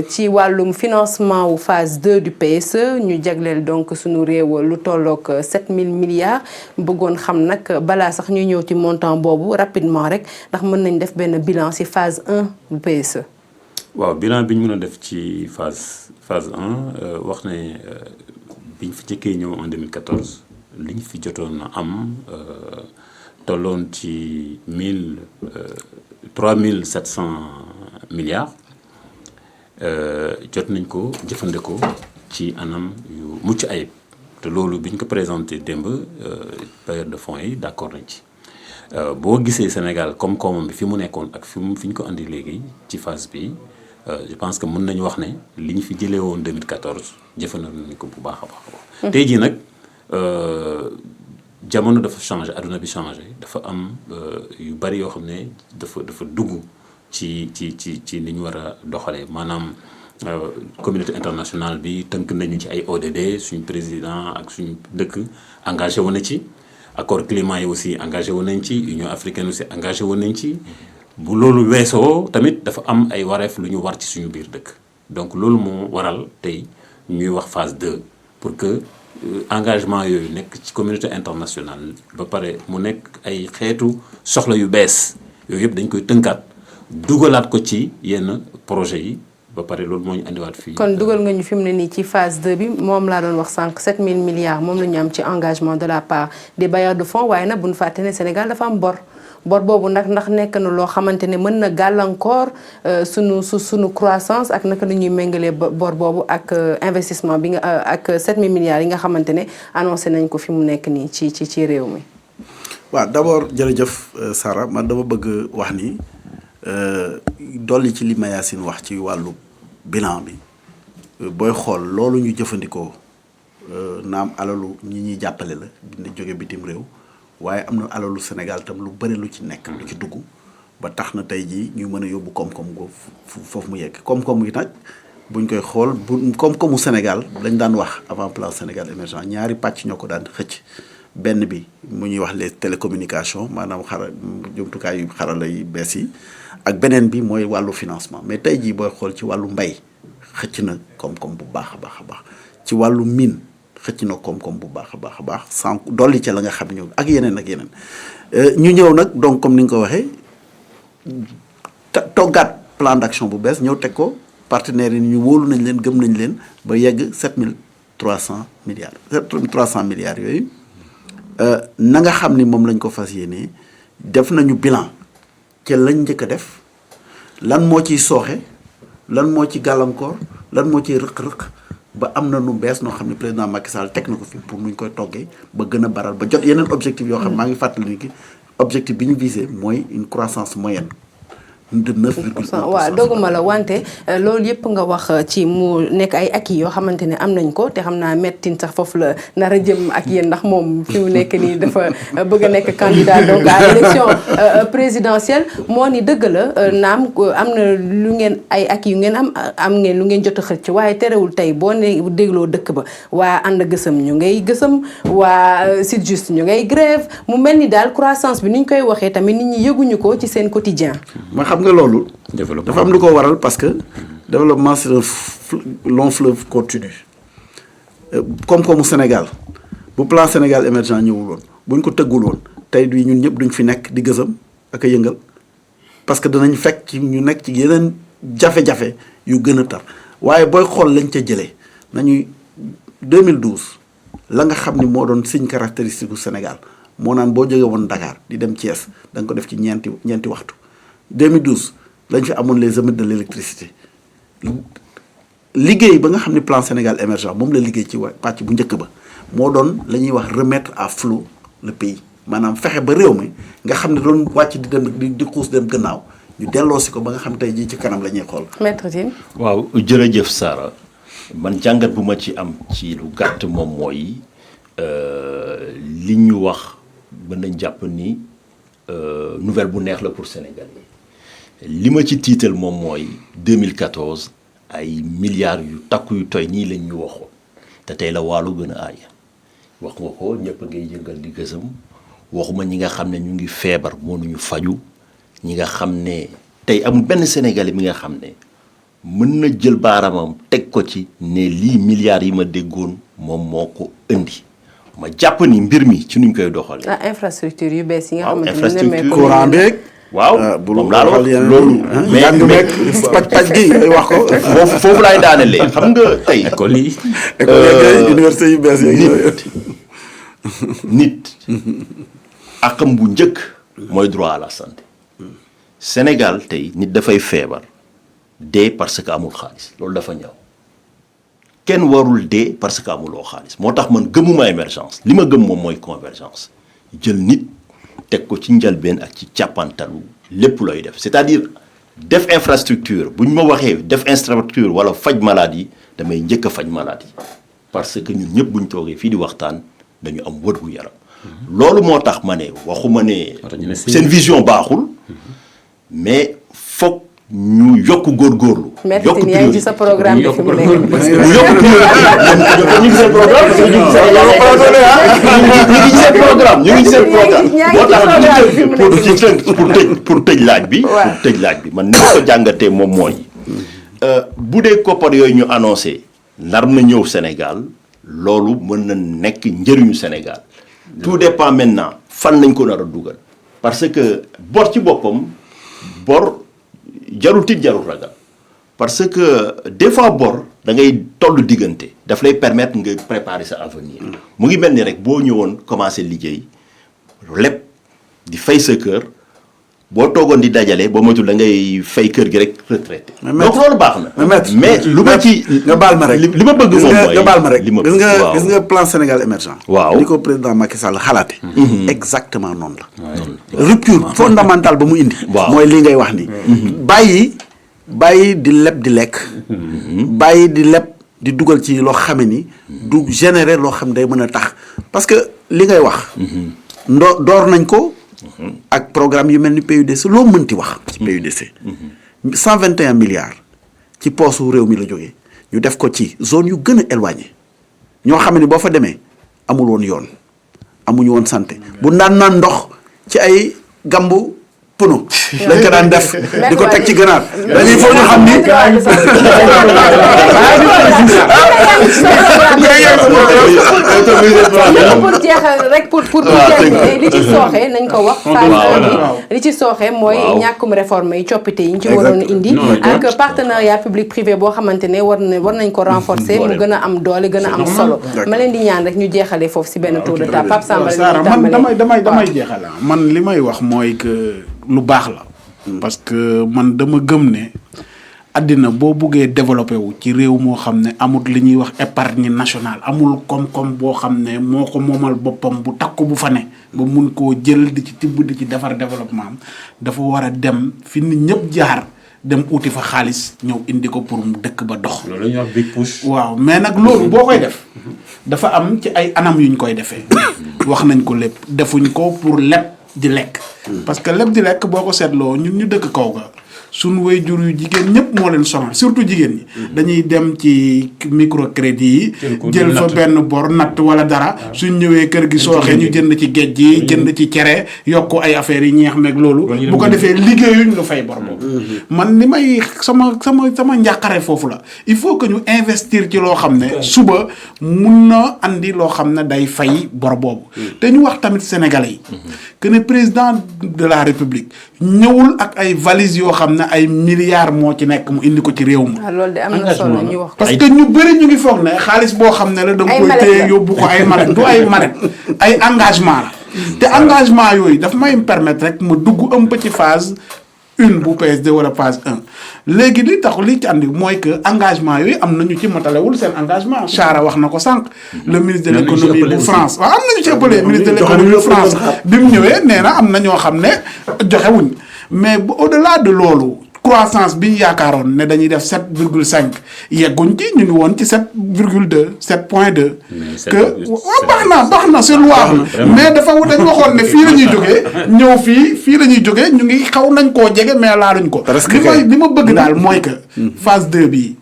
ci wàllum financement wu phase 2 du PSE ñu jagleel donc suñu réew lu tolloog 7000 milliards bëggoon xam nag balaa sax ñu ñëw ci montant boobu rapidement rek ndax mën nañ def benn bilan ci phase 1 bu PSE. waaw bilan bi ñu mën a def ci phase 1 wax ne biñ fi jëkkee ñëw en 2014 li ñu fi jotoon am tolloon ci 3700 milliards jot nañ ko jëfandikoo ci anam yu mucc ayib te loolu bi ñu ko présenté démb bailleurs de fonds yi d'accord nañ ci boo gisee Sénégal koom-koomam bi fi mu nekkoon ak fi ñu ko andi léegi ci phase bi je pense que mën nañu wax ne li ñu fi jëlee woon 2014 jëfandikoo nañ ko bu baax a baax. tey jii nag. jamono dafa changé adduna bi changé dafa am yu bari yoo xam ne dafa dugg ci ni ñu war a doxalee maanaam communauté internationale bi tënk nañu ci ay ODD suñ président ak suñ dëkk engagé wu na ci accord climat yi aussi engagé wu nañ ci Union africaine aussi engagé wu nañ ci bu loolu weesoo tamit dafa am ay wareef lu ñu war ci suñu biir dëkk donc loolu moo waral tey ñuy wax phase 2 pour que engagement yooyu nekk ci communauté internationale ba pare mu nekk ay xeetu soxla yu bees yooyu yëpp dañ koy tënkaat dugalaat ko ci yenn projet yi ba pare loolu moo ñu andiwaat fii. kon dugal nga ñu fi mu ne nii ci phase 2 bi moom laa doon wax sànq 7000 milliards moom la ñu am ci engagement de la part des bailleurs de fonds waaye nag bu ñu fàtte ne Sénégal dafa am bor boobu nag ndax nekk na loo xamante ne mën na gàllankoor sunu croissance ak naka la ñuy méngalee bor boobu ak investissement bi nga ak 7000 milliards yi nga xamante ne annoncé nañ ko fi mu nekk nii ci réew mi. waaw d'abord jërëjëf Sara man dama bëgg wax ni dolli ci li Mayacine wax ci wàllu bilan bi booy xool loolu ñu jëfandikoo naam alalu ñi ñuy jàppale la dina jóge bitim réew. waaye am na alalu Sénégal tam lu bëri lu ci nekk lu ci dugg ba tax na tey jii ñu mën a yóbbu koom-koom googu foofu mu yegg koom-koom yi nag buñ koy xool koom-koomu Sénégal lañ daan wax avant plan Sénégal émergent ñaari pàcc ñoo ko daan xëcc benn bi mu ñuy wax les télécommunications maanaam jumtukaay yu xarala yu bees yi ak beneen bi mooy wàllu financement mais tey jii booy xool ci wàllu mbay xëcc na koom-koom bu baax a baax ci wàllu mine xëcc na koom-koom bu baax a baax sans dolli ca la nga xam ñëw ak yeneen ñu ñëw nag donc comme ni nga ko waxee toggaat plan d'action bu bees ñëw teg ko partenaires yi ñu wóolu nañ leen gëm nañ leen ba yegg 7300 milliards 7300 milliards yooyu na nga xam ni moom lañ ko fas yéenee def nañu bilan ca lañ njëkk a def lan moo ciy sooxe lan moo ci gàllankoor lan moo ciy rëq-rëq ba am na nu bees noo xam ne président Macky Sall teg na ko fi pour nuñ koy toggee ba gën a baral ba jot yeneen objectif yoo xam maa ngi fàttali ni ki objectif bi ñu visé mooy une croissance moyenne de 9,1%. waaw doguma la wante loolu yëpp nga wax ci mu nekk ay acquis yoo xamante ne am nañ ko te xam naa mettin sax foofu la nar a jëm ak yéen ndax moom fi mu nekk nii dafa bëgg a nekk candidat donc à l'élection présidentielle moo ni dëgg la naam am na lu ngeen ay acquis yu ngeen am ngeen lu ngeen jot a xëcc waaye terewul tey boo ne dégloo dëkk ba waa ànd gësëm ñu ngay gësëm waa Sud Juste ñu ngay grève mu mel ni daal croissance bi ni ñu koy waxee tamit nit ñi yëguñu ko ci seen quotidien xam nga loolu dafa am lu ko waral parce que développement c'est un long fleuve continu koom-koomu Sénégal bu plan Sénégal émergent ñëwul woon buñ ko tëggul woon tey du ñun ñëpp duñ fi nekk di gësam ak a yëngal parce que danañ fekk ci ñu nekk ci yeneen jafe-jafe yu gën a tar waaye booy xool lañ ca jëlee nañuy 2012 la nga xam ni moo doon signe caractéristique du Sénégal moo naan boo jógee woon Dakar di dem Thiès da nga ko def ci ñeenti waxtu 2012 lañ fi amoon les émeutes de l'électricité liggéey ba nga xam ne plan Sénégal émergent moom la liggéey ci pàcc bu njëkk ba moo doon la ñuy wax remettre à flot le pays maanaam fexe ba réew mi nga xam ne doon wàcc di dem di xuus dem gannaaw ñu delloosi ko ba nga xam tey jii ci kanam la ñuy xool. Maître Tine. waaw jërëjëf Sara man jàngat bu ma ci am ci lu gàtt moom mooy li ñu wax mën nañ jàpp ni nouvelle bu neex la pour Sénégal yi li ma ci tiital moom mooy 2014 ay milliards yu takku yu toy nii lañ ñu waxoon te tey la wàllu gën a aaya wax nga ko ñëpp ngay yëngal di gësam waxuma ñi nga xam ne ñu ngi feebar mënuñu faju ñi nga xam ne tey amul benn Sénégalais mi nga xam ne mën na jël baaramam teg ko ci ne lii milliards yi ma déggoon moom moo ko indi ma jàpp ni mbir mi ci nuñ koy doxalee. infrastructure yu bees yi nga xamante ne infrastructure courant beeg. waaw moom laa wax loolu. mais pàcc gi wax ko. foofu laay daanelee xam nga tey. école yi. université yu bees yooyu. nit akam bu njëkk mooy droit à la santé. Sénégal tey nit dafay feebar dee parce que amul xaalis loolu dafa ñaaw kenn warul dee parce que amuloo xaalis moo tax man gëmuma émergence li ma gëm moom mooy convergence jël nit teg ko ci njalbeen ak ci càppantalu lépp looy def c'est-à-dire def infrastructure bu ñu ma waxee def infrastructure wala faj maladie damay njëkk a faj maladie parce que ñun ñëpp bu ñu toogee fii di waxtaan dañu am wër gu yaram loolu moo tax ma ne waxuma ne seen vision baaxul mais foog ñu yokk góorgóorlu. yokk priorité ci sa programme bi fi mu nekk. yokk priorité ñu ngi seen programme ñu ngi seen programme moo tax pour tëj laaj bi. man ni ma ko jàngatee moom mooy bu dee koppar yooyu ñu annoncé nar na ñëw Sénégal loolu mën na nekk njëriñu Sénégal tout dépend maintenant fan nañ ko nar a dugal parce que bor ci boppam bor. jarul tiit jarul ragal parce que des fois bor da ngay toll diggante daf lay permettre nga préparer sa avenir mu ngi mel ni rek boo ñëwoon commencer liggéey lépp di fay sa kër boo toogoon di dajale boo moytul da ngay fay kër gi rek retraité donc loolu baax na mais lu ma ci nga baal ma rek li ma bëgg moom mooy nga baal ma rek gis nga plan Sénégal émergent waaw li ko président Macky Sall xalaate exactement noonu la rupture fondamentale ba mu indi mooy li ngay wax ni bàyyi di leb di lekk bàyyi di leb di dugal ci loo xame ni du générer loo xam day mën a tax parce que li ngay wax door nañ ko ak programme yu mel ni PUDC loo mënti wax ci PUDC 121 milliards ci poosu réew mi la jógee ñu def ko ci zone yu gën a éloigné ñoo xam ne boo fa demee amul woon yoon amuñu woon santé bu naan ndox ci ay gambu pono lañ ko daan def di ko teg ci ganaar dañuy foog ñu xam ni pour jeexal rek pour terminer li ci sooxe nañ ko wax li ci sooxe mooy ñàkkum réforme yi coppite yi ñu ci waroon indi ak partenariat public privé boo xamante ne war nañ ko renforcer mu gën a am doole gën a am solo ma leen di ñaan rek ñu jeexalee foofu si benn tour de table Pape Samba man damay jeexal man li may wax mooy que lu baax la parce que man dama gëm ne àddina boo buggee développé wu ci réew moo xam ne amul li ñuy wax épargne nationale amul koom-koom boo xam ne moo ko moomal boppam bu takku bu fa ne ba mun koo jël di ci tibb di ci defar développement am dafa war a dem fi nit ñëpp jaar dem uti fa xaalis ñëw indi ko pour mu dëkk ba dox. loolu la ñuy wax big push. waaw mais nag loolu boo koy def dafa am ci ay anam yuñ koy defee wax nañ ko lépp defuñ ko pour lépp di lekk. parce que lépp di lekk boo ko seetloo ñun ñu dëkk kaw ga suñu waajur yu jigéen ñëpp moo leen sonal surtout jigéen ñi. dañuy dem ci microcrédit yi. jël fa benn bor natt wala dara. suñ ñëwee kër gi sooxee ñu jënd ci géej gi jënd ci cere yokk ay affaires yi ñeex meeg loolu. bu ko defee liggéeyuñ lu fay bor boobu. man li may sama njàqare foofu la il faut que ñu investir ci loo xam ne suba mun na andi loo xam ne day fay bor boobu. te ñu wax tamit sénégalais yi. que ne président de la république ñëwul ak ay valises yoo xam ne ay milliards moo ci nekk mu indi ko ci réew mi. loolu de am na solo ñu wax ko. parce que ñu bëri ñu ngi foog ne xaalis boo xam ne la da nga koy téye yóbbu ko ay malet du ay malet ay engagement la. te engagement yooyu daf may permettre rek ma dugg un peu ci phase 1 bu PSD wala phase 1 léegi li tax li ci andi mooy que engagement yooyu am nañu ci matalewul seen engagement Chara wax na ko sànq le ministre de l'économie bu France waaw am nañu ci ëppalee ministre de l'économie bu France bi mu ñëwee nee na am na ñoo xam ne joxewuñ mais au-delà de loolu croissance bi ñu yaakaaroon ne dañuy def 7,5 yegguñ ci ñu ngi woon ci 7,2 7,2 que waaw baax na c'est louable mais dañ waxoon ne fii la ñuy jógee ñëw fii la ñuy jógee ñu ngi xaw nañ koo jege mais laaluñ ko li ma bëgg daal mooy que phase 2 bi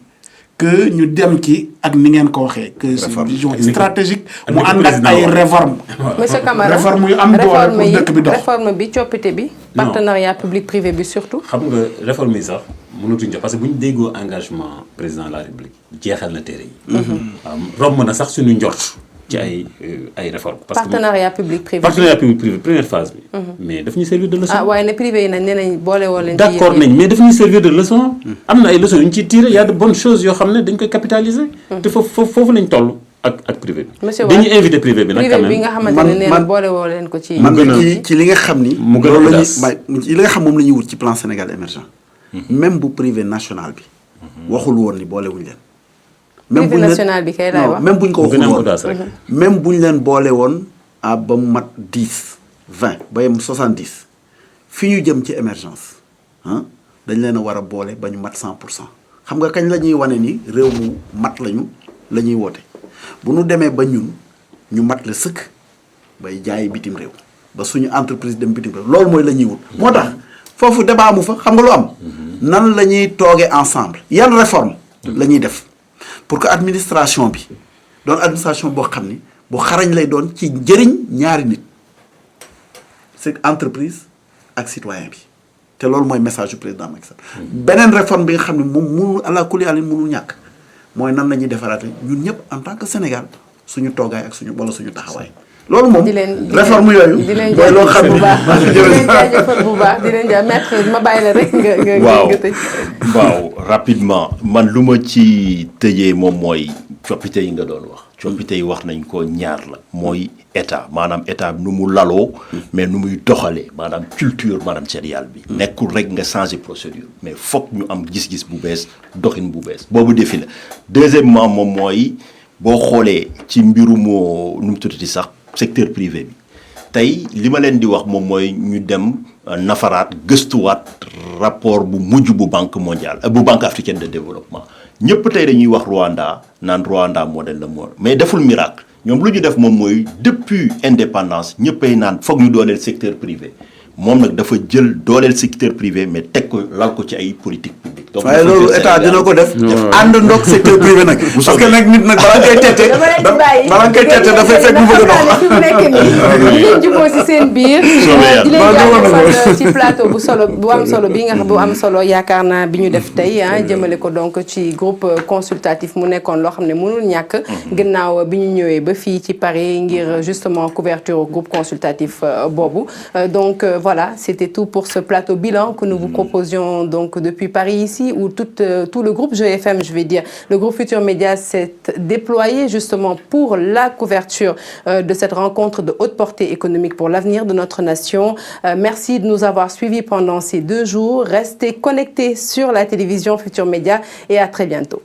que ñu dem ci ak ni ngeen ko waxee que c'est une vision stratégique mu ànd ak ay réforme monsieur Camara réforme yu am doole pour dëkk bi dox réforme bi coppite bi partenariat public privé bi surtout xam nga réforme yi sax mënatuñ jox parce que bu ñu déggoo engagement président de la République jeexal na téere yi waaw romb na sax suñu njort ci ay réforme parce que partenariat public privé première phase bi mais daf ñuy servir de leçon waaye ne privé yi nag nee nañ boole woo leen d'accord nañ mais daf ñuy servir de leçon am na ay leçons yu ñu ciy tiré y a de bonnes choses yoo xam ne dañ koy capitaliser te foofu lañ toll ak privé bi dañuy invité privé bi nag quand même privé bi nga xamante ne nee na boole woo leen ko ci man ci li nga xam ni loolu la ñuy li nga xam moom la ñuy wut ci plan Sénégal émergent même bu privé national bi waxul woon ni boole wuñ leen même privé national bi kay laay wax même buñ ko waxul woon même buñ leen boole woon ba mu mat 10 20 ba yem 70 fi ñu jëm ci émergence dañ leen a war a boole ba ñu mat 100% xam nga kañ la ñuy wane ni réew mu mat lañu la ñuy woote bu ñu demee ba ñun ñu mat la sëkk bay jaay bitim réew ba suñu entreprise dem bitim réew loolu mooy la ñuy wut moo tax foofu débat mu fa xam nga lu am nan la ñuy toogee ensemble yan réforme la ñuy def pour que administration bi doon administration boo xam ni bu xarañ lay doon ci njëriñ ñaari nit c'est entreprise ak citoyen bi te loolu mooy message du président Macky Sall beneen réforme bi nga xam ne moom mënul àla kulli àlin mënul ñàkk mooy nan la ñuy defaraate ñun ñëpp en tant que Sénégal suñu toogaay ak suñu taxawaay loolu moom réforme yooyu mooy loo xam ne di leen jaajëfal bu baax di leen jaajëfal maître ma bàyyi la rek nga tëj waaw rapidement man lu ma ci tëjee moom mooy coppite yi nga doon wax coppite yi wax nañ ko ñaar la mooy état maanaam état nu mu laloo mais nu muy doxalee maanaam culture maanaam céréale bi nekkul rek nga changer procédure mais foog ñu am gis-gis bu bees doxin bu bees boobu defi la deuxièmement moom mooy boo xoolee ci mbirum nu mu tuddati sax secteur privé bi tey li ma leen di wax moom mooy ñu dem nafaraat gëstuwaat rapport bu mujj bu banque mondiale bu banque africaine de développement ñëpp tey dañuy wax Rwanda naan Rwanda modèle la moo mais deful miracle ñoom lu ñu def moom mooy depuis indépendance ñëppay naan foog ñu dooleel secteur privé moom nag dafa jël dooleel secteur privé mais teg ko lal ko ci ay politique publique. donc waaye loolu état dina ko def. ànd ndoog secteur privé nag. parce que nag nit nag balaa ngay tette. balaa ngay tette dafay fekk mu bëgg a dox. fi mu nekk nii di leen jubóo si seen biir. di leen jaajëfal ci plateau bu am solo bi nga xam bu am solo yaakaar naa bi ñu def tey jëmale ko donc ci groupe consultatif mu nekkoon loo xam ne mënul ñàkk. gannaaw bi ñu ñëwee ba fii ci Paris ngir justement couverture groupe consultatif boobu donc. Voilà, c'était tout pour ce plateau bilan que nous vous proposions donc depuis Paris ici, où tout le groupe GFM, je vais dire, le groupe Futur Média s'est déployé justement pour la couverture de cette rencontre de haute portée économique pour l'avenir de notre nation. Merci de nous avoir suivis pendant ces 2 jours. Restez connectés sur la télévision Futur Média et à très bientôt.